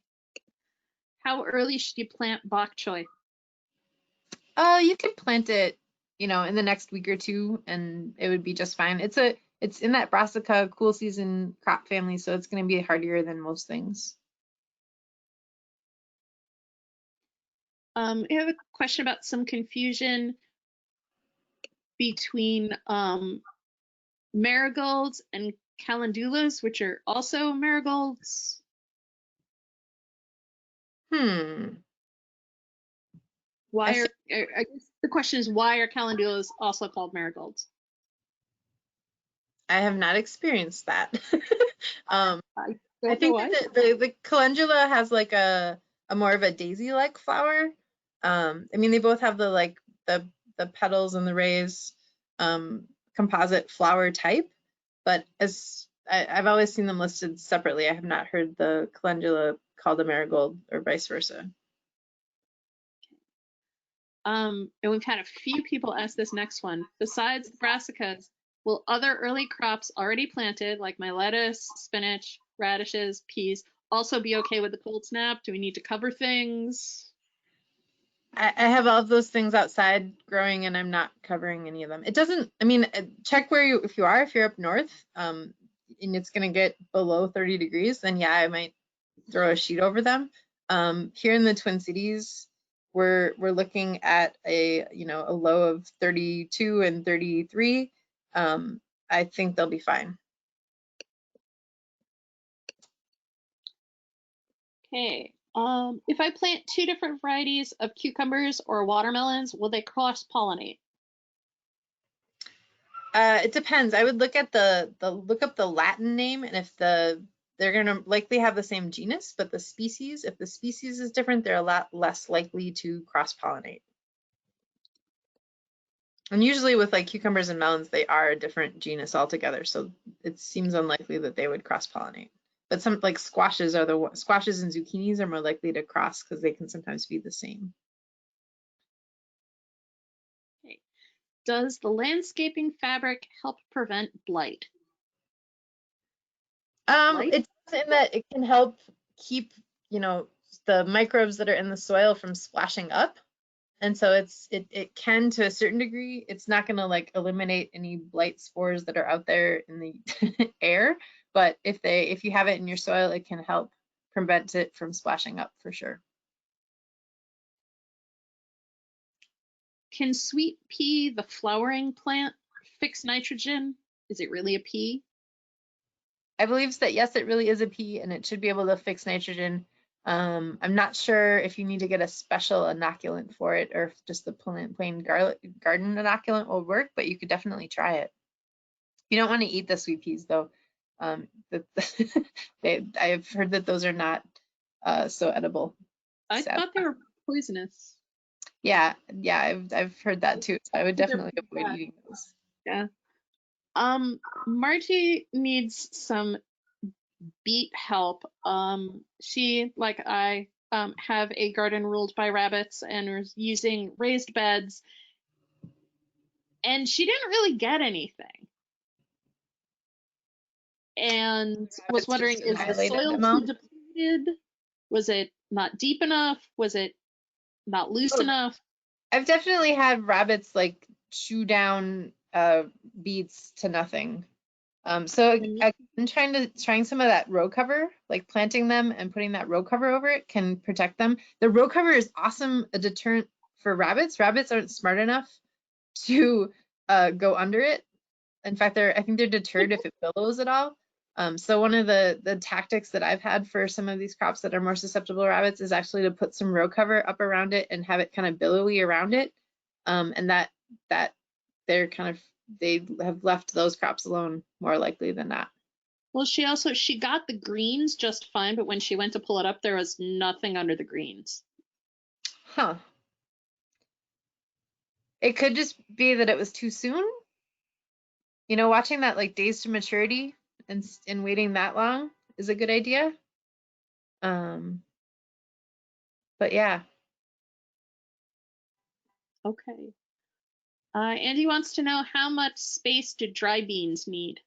How early should you plant bok choy? You could plant it, in the next week or two, and it would be just fine. It's in that brassica cool season crop family, so it's going to be hardier than most things. I have a question about some confusion between marigolds and calendulas, which are also marigolds. Why I guess the question is, why are calendulas also called marigolds? I have not experienced that. I I don't know think why. that the calendula has like a more of a daisy-like flower. I mean, they both have the petals and the rays, composite flower type, but I've always seen them listed separately. I have not heard the calendula called a marigold or vice versa. And we've had a few people ask this next one. Besides the brassicas, will other early crops already planted, like my lettuce, spinach, radishes, peas, also be okay with the cold snap? Do we need to cover things? I have all of those things outside growing, and I'm not covering any of them. It doesn't, I mean, check where if you're up north, and it's going to get below 30 degrees, then yeah, I might throw a sheet over them. Here in the Twin Cities, we're looking at a low of 32 and 33. I think they'll be fine. Okay. If I plant two different varieties of cucumbers or watermelons, will they cross-pollinate? It depends. I would look at look up the Latin name, and if they're gonna likely have the same genus, but if the species is different, they're a lot less likely to cross-pollinate. And usually with like cucumbers and melons, they are a different genus altogether, so it seems unlikely that they would cross-pollinate. But some like squashes and zucchinis are more likely to cross because they can sometimes be the same. Okay. Does the landscaping fabric help prevent blight? Blight? It does in that it can help keep, the microbes that are in the soil from splashing up. And so it can, to a certain degree, it's not going to like eliminate any blight spores that are out there in the air, but if you have it in your soil, it can help prevent it from splashing up for sure. Can sweet pea, the flowering plant, fix nitrogen? Is it really a pea? I believe that yes, it really is a pea and it should be able to fix nitrogen. I'm not sure if you need to get a special inoculant for it or if just the plain garden inoculant will work, but you could definitely try it. You don't want to eat the sweet peas though. I've heard that those are not so edible. I Sad. thought they were poisonous. Yeah, I've heard that too. So I would They're definitely pretty avoid bad. eating those. Yeah. Margie needs some beet help. She, like I, have a garden ruled by rabbits and was using raised beds, and she didn't really get anything. And was wondering, is the soil too depleted? Was it not deep enough? Was it not loose enough? I've definitely had rabbits like chew down beets to nothing. So I'm trying some of that row cover, like planting them and putting that row cover over it can protect them. The row cover is awesome, a deterrent for rabbits. Rabbits aren't smart enough to go under it. In fact, I think they're deterred if it billows at all. So one of the tactics that I've had for some of these crops that are more susceptible to rabbits is actually to put some row cover up around it and have it kind of billowy around it. And that they have left those crops alone more likely than not. Well, she got the greens just fine, but when she went to pull it up, there was nothing under the greens. Huh. It could just be that it was too soon. You know, watching that like days to maturity and waiting that long is a good idea. But yeah. Okay. Andy wants to know, how much space do dry beans need?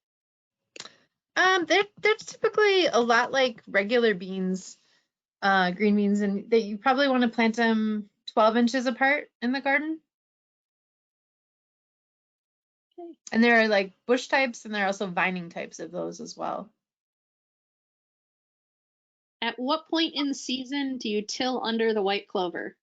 They're typically a lot like regular beans, green beans, and that you probably want to plant them 12 inches apart in the garden. Okay. And there are like bush types and there are also vining types of those as well. At what point in the season do you till under the white clover?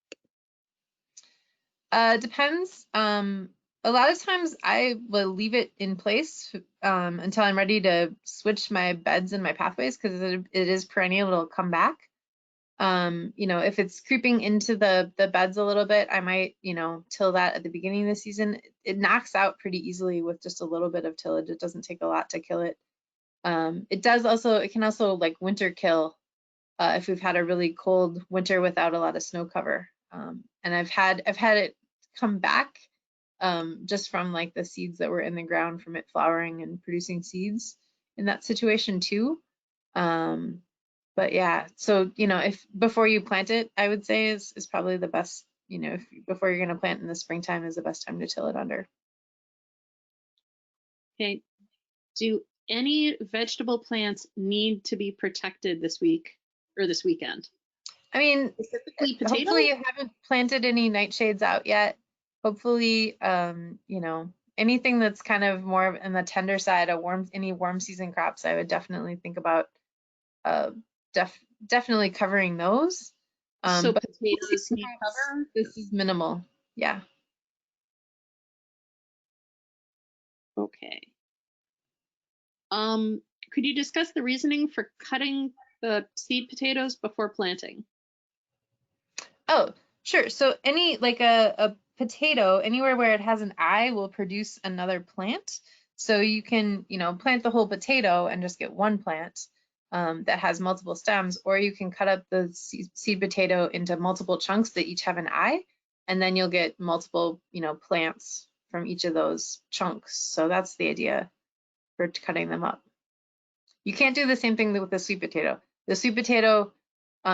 Depends. A lot of times I will leave it in place until I'm ready to switch my beds and my pathways because it is perennial, it'll come back. You know, if it's creeping into the beds a little bit, I might, you know, till that at the beginning of the season. It knocks out pretty easily with just a little bit of tillage. It doesn't take a lot to kill it. It can also like winter kill if we've had a really cold winter without a lot of snow cover. And I've had it come back just from like the seeds that were in the ground from it flowering and producing seeds in that situation too. But yeah, so you know, if before you plant it, I would say is probably the best, you know, before you're going to plant in the springtime is the best time to till it under. Okay. Do any vegetable plants need to be protected this week or this weekend? I mean, hopefully you haven't planted any nightshades out yet. Hopefully, you know, anything that's kind of more in the tender side, any warm season crops, I would definitely think about definitely covering those. So but potatoes need cover? This is minimal. Yeah. Okay. Could you discuss the reasoning for cutting the seed potatoes before planting? Oh, sure. So any like a potato, anywhere where it has an eye will produce another plant. So you can, you know, plant the whole potato and just get one plant that has multiple stems, or you can cut up the seed potato into multiple chunks that each have an eye, and then you'll get multiple, you know, plants from each of those chunks. So that's the idea for cutting them up. You can't do the same thing with the sweet potato. The sweet potato,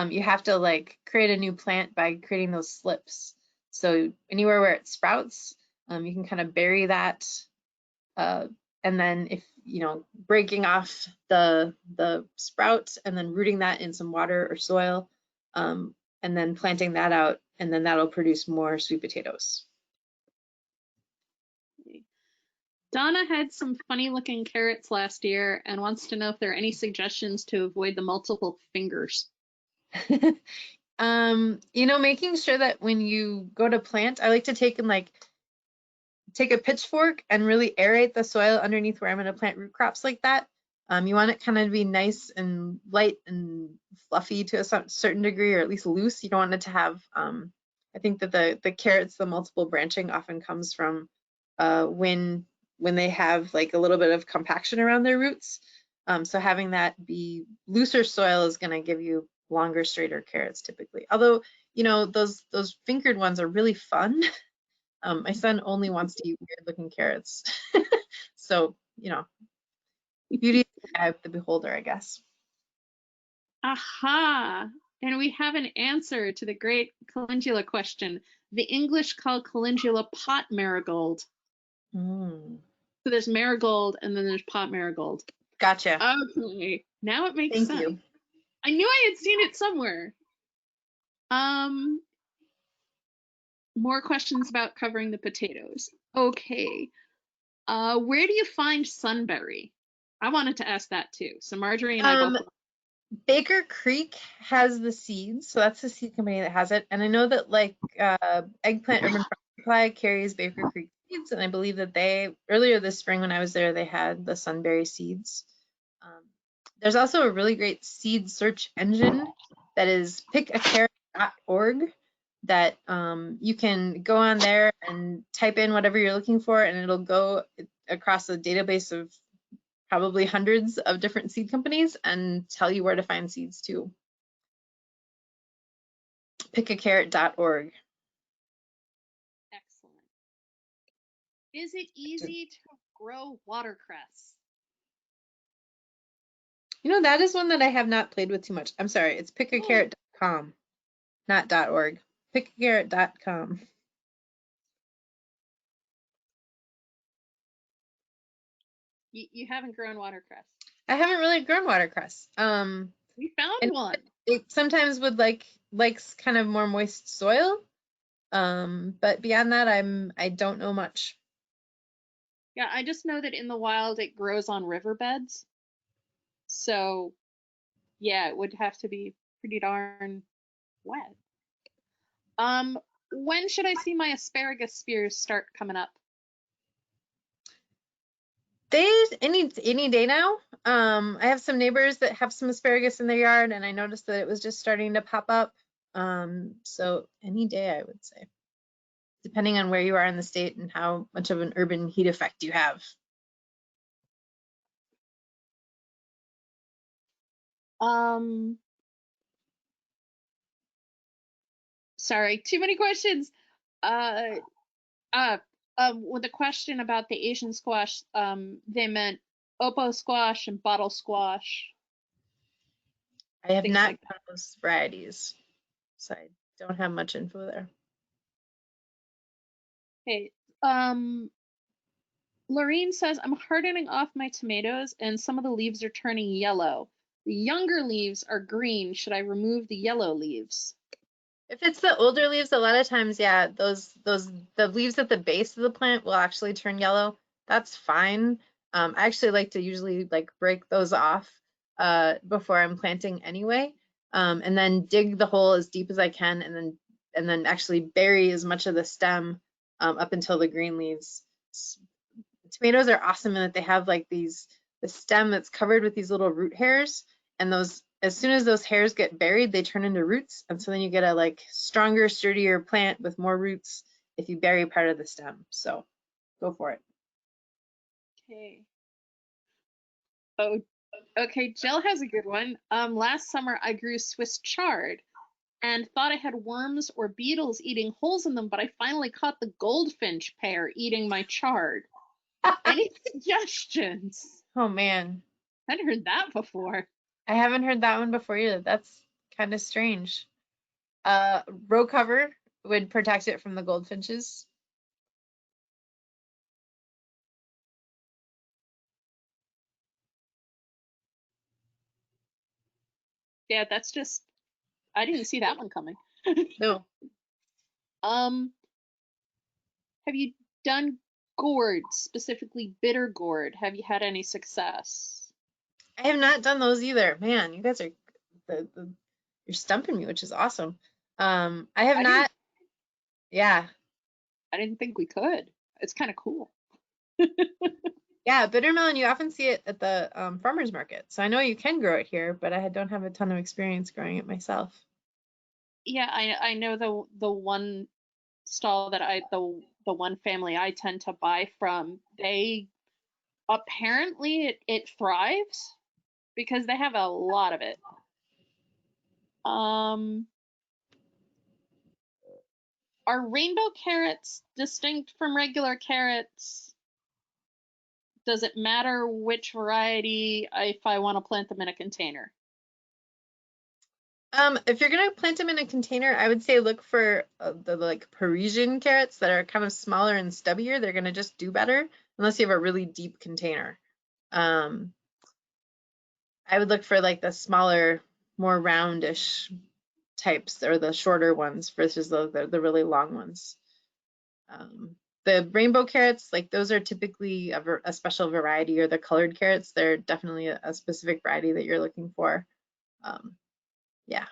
you have to like create a new plant by creating those slips. So anywhere where it sprouts, you can kind of bury that. And then if, you know, breaking off the sprout and then rooting that in some water or soil, and then planting that out, and then that'll produce more sweet potatoes. Donna had some funny looking carrots last year and wants to know if there are any suggestions to avoid the multiple fingers. You know, making sure that when you go to plant, I like to take a pitchfork and really aerate the soil underneath where I'm going to plant root crops like that. You want it kind of to be nice and light and fluffy to a certain degree, or at least loose. You don't want it to have, I think that the carrots, the multiple branching often comes from when they have like a little bit of compaction around their roots. So having that be looser soil is going to give you longer, straighter carrots typically. Although, you know, those fingered ones are really fun. My son only wants to eat weird looking carrots. So, you know, beauty is the eye of the beholder, I guess. Aha! And we have an answer to the great calendula question. The English call calendula pot marigold. Mm. So there's marigold and then there's pot marigold. Gotcha. Okay, now it makes Thank sense. you. I knew I had seen it somewhere. More questions about covering the potatoes. Okay. Where do you find sunberry? I wanted to ask that too. So Marjorie and I both. Baker Creek has the seeds, so that's the seed company that has it. And I know that like Eggplant Urban Farm Supply carries Baker Creek seeds, and I believe that they earlier this spring when I was there, they had the sunberry seeds. There's also a really great seed search engine that is pickacarrot.org that you can go on there and type in whatever you're looking for, and it'll go across a database of probably hundreds of different seed companies and tell you where to find seeds too. Pickacarrot.org. Excellent. Is it easy to grow watercress? You know, that is one that I have not played with too much. I'm sorry, it's pickacarrot.com, not .org. Pickacarrot.com. You haven't grown watercress. I haven't really grown watercress. We found one. It sometimes would likes kind of more moist soil. But beyond that, I don't know much. Yeah, I just know that in the wild it grows on riverbeds. So yeah, it would have to be pretty darn wet. When should I see my asparagus spears start coming up? Any day now. I have some neighbors that have some asparagus in their yard, and I noticed that it was just starting to pop up. So any day, I would say, depending on where you are in the state and how much of an urban heat effect you have. Sorry, too many questions. With the question about the Asian squash, they meant Oppo squash and bottle squash. I have not Like found those varieties, so I don't have much info there. Okay. Lorene says, I'm hardening off my tomatoes and some of the leaves are turning yellow. The younger leaves are green. Should I remove the yellow leaves? If it's the older leaves, a lot of times, yeah, the leaves at the base of the plant will actually turn yellow. That's fine. I actually like to usually like break those off before I'm planting anyway, and then dig the hole as deep as I can, and then actually bury as much of the stem up until the green leaves. Tomatoes are awesome in that they have like the stem that's covered with these little root hairs, and those, as soon as those hairs get buried, they turn into roots, and so then you get a like stronger, sturdier plant with more roots if you bury part of the stem. So go for it. Okay. Oh, okay. Jill has a good one. Last summer I grew Swiss chard and thought I had worms or beetles eating holes in them, but I finally caught the goldfinch pair eating my chard. Any suggestions? Oh man, I hadn't heard that before. I haven't heard that one before either. That's kind of strange. Row cover would protect it from the goldfinches. Yeah, that's just, I didn't see that one coming. No. Have you done gourd, specifically bitter gourd? Have you had any success? I have not done those either. Man, you guys are you're stumping me, which is awesome. I have not. Yeah. I didn't think we could. It's kind of cool. Yeah, bitter melon, you often see it at the farmer's market. So I know you can grow it here, but I don't have a ton of experience growing it myself. Yeah, I know the one stall that the one family I tend to buy from, they apparently it thrives because they have a lot of it. Um, are rainbow carrots distinct from regular carrots? Does it matter which variety if I want to plant them in a container? If you're gonna plant them in a container, I would say look for the like Parisian carrots that are kind of smaller and stubbier. They're gonna just do better unless you have a really deep container. Um, I would look for like the smaller, more roundish types or the shorter ones versus the really long ones. The rainbow carrots, like those are typically a special variety, or the colored carrots, they're definitely a specific variety that you're looking for. Yeah.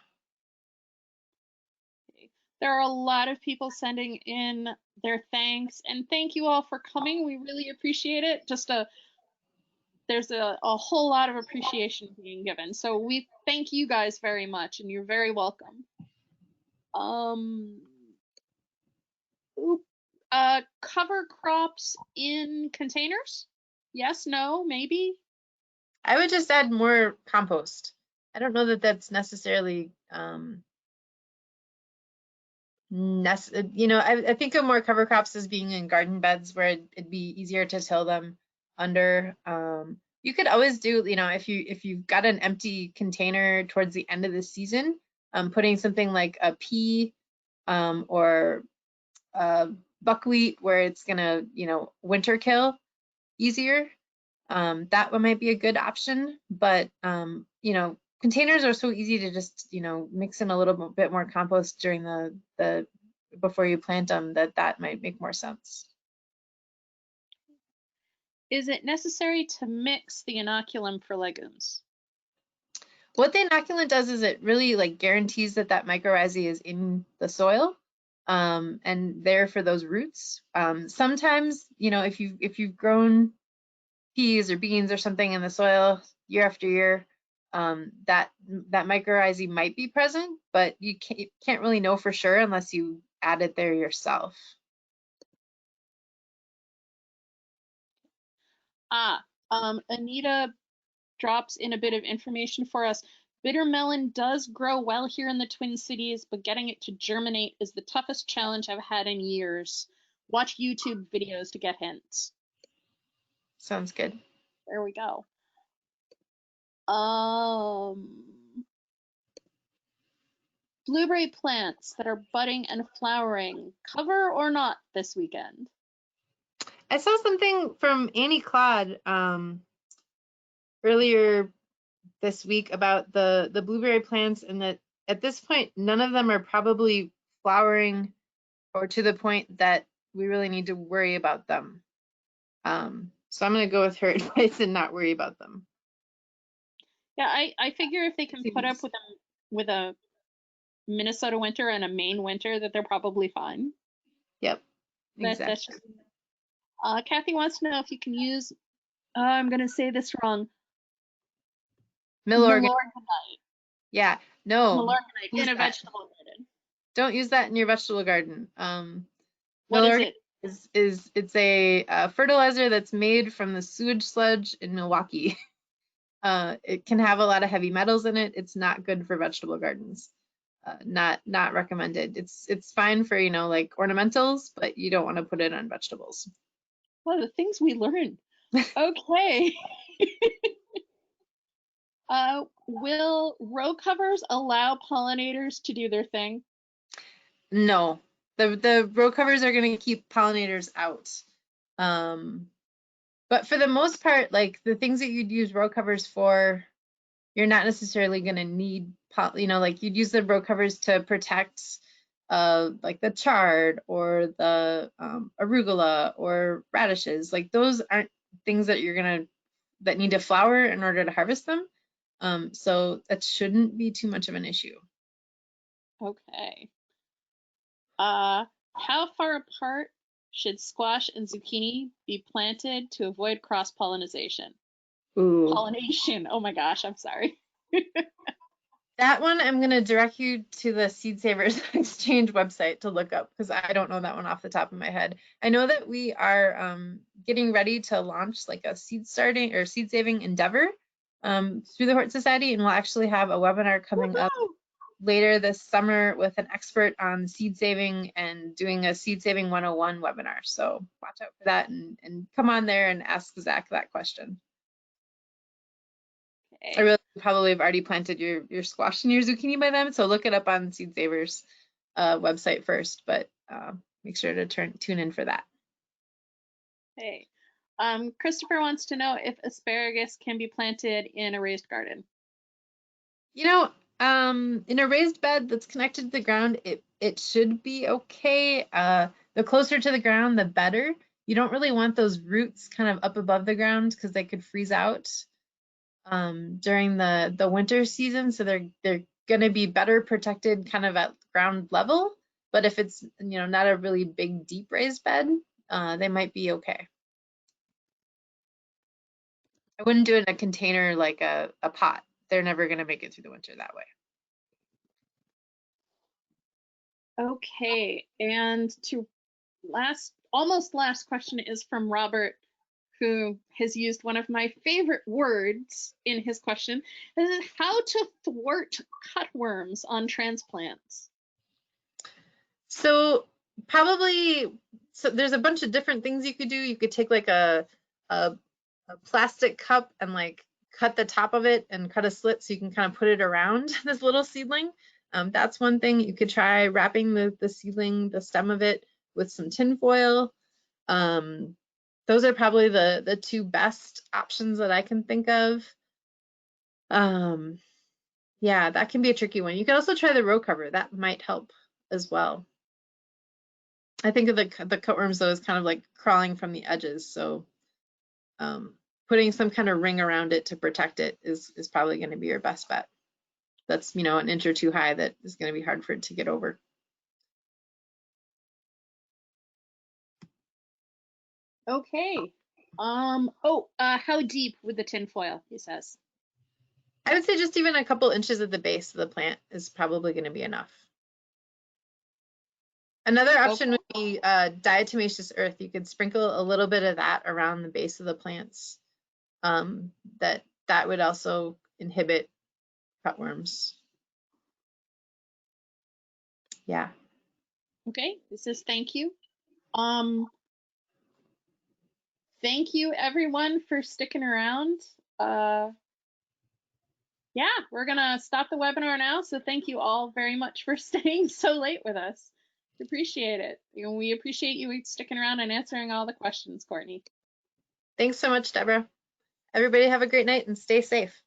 There are a lot of people sending in their thanks, and thank you all for coming. We really appreciate it. There's a whole lot of appreciation being given. So we thank you guys very much, and you're very welcome. Oop, cover crops in containers? Yes, no, maybe? I would just add more compost. I don't know that that's necessarily, I think of more cover crops as being in garden beds where it'd be easier to till them under. You could always do, if you've got an empty container towards the end of the season, putting something like a pea or buckwheat where it's gonna, winter kill easier. That one might be a good option, but containers are so easy to just, mix in a little bit more compost during the before you plant them, that might make more sense. Is it necessary to mix the inoculum for legumes? What the inoculant does is it really like guarantees that mycorrhizae is in the soil and there for those roots. Sometimes, if you've grown peas or beans or something in the soil year after year, that mycorrhizae might be present, but you can't really know for sure unless you add it there yourself. Anita drops in a bit of information for us. Bitter melon does grow well here in the Twin Cities, but getting it to germinate is the toughest challenge I've had in years. Watch YouTube videos to get hints. Sounds good. There we go. Blueberry plants that are budding and flowering, cover or not this weekend? I saw something from Annie Claude earlier this week about the blueberry plants, and that at this point none of them are probably flowering or to the point that we really need to worry about them. So I'm going to go with her advice and not worry about them. Yeah, I figure if they can put up with a Minnesota winter and a Maine winter, that they're probably fine. Yep, exactly. Kathy wants to know if you can use, I'm going to say this wrong, Milorganite. Yeah, no. Milorganite in a vegetable garden. Don't use that in your vegetable garden. What is it? It's a fertilizer that's made from the sewage sludge in Milwaukee. It can have a lot of heavy metals in it. It's not good for vegetable gardens. Not recommended. It's fine for, like ornamentals, but you don't want to put it on vegetables. Well, the things we learned. Okay. Will row covers allow pollinators to do their thing? No, the row covers are going to keep pollinators out. But for the most part, like the things that you'd use row covers for, you're not necessarily going to need, like you'd use the row covers to protect like the chard or the arugula or radishes. Like those aren't things that that need to flower in order to harvest them. So that shouldn't be too much of an issue. Okay. How far apart Should squash and zucchini be planted to avoid cross-pollination? Ooh. Pollination. Oh my gosh, I'm sorry. That one, I'm going to direct you to the Seed Savers Exchange website to look up because I don't know that one off the top of my head. I know that we are getting ready to launch like a seed starting or seed saving endeavor through the Hort Society, and we'll actually have a webinar coming up later this summer with an expert on seed saving and doing a Seed Saving 101 webinar. So watch out for that and come on there and ask Zach that question. I really probably have already planted your squash and your zucchini by then, so look it up on Seed Savers website first, but make sure to tune in for that. Okay. Christopher wants to know if asparagus can be planted in a raised garden. You know, in a raised bed that's connected to the ground, it should be okay. The closer to the ground, the better. You don't really want those roots kind of up above the ground because they could freeze out during the winter season, so they're going to be better protected kind of at ground level. But if it's not a really big deep raised bed, they might be okay. I wouldn't do it in a container like a pot. They're never going to make it through the winter that way. Okay, and almost last question is from Robert, who has used one of my favorite words in his question. This is how to thwart cutworms on transplants. So there's a bunch of different things you could do. You could take like a plastic cup and like cut the top of it and cut a slit so you can kind of put it around this little seedling. That's one thing. You could try wrapping the seedling, the stem of it, with some tin foil. Those are probably the two best options that I can think of. Yeah, that can be a tricky one. You could also try the row cover. That might help as well. I think of the cutworms though as kind of like crawling from the edges, so putting some kind of ring around it to protect it is probably going to be your best bet. That's an inch or two high that is going to be hard for it to get over. Okay. How deep with the tin foil, he says? I would say just even a couple inches at the base of the plant is probably going to be enough. Another option would be diatomaceous earth. You could sprinkle a little bit of that around the base of the plants. That would also inhibit cutworms. Yeah. Okay, it says thank you. Thank you everyone for sticking around. Yeah, we're gonna stop the webinar now. So thank you all very much for staying so late with us. Appreciate it. We appreciate you sticking around and answering all the questions, Courtney. Thanks so much, Deborah. Everybody have a great night and stay safe.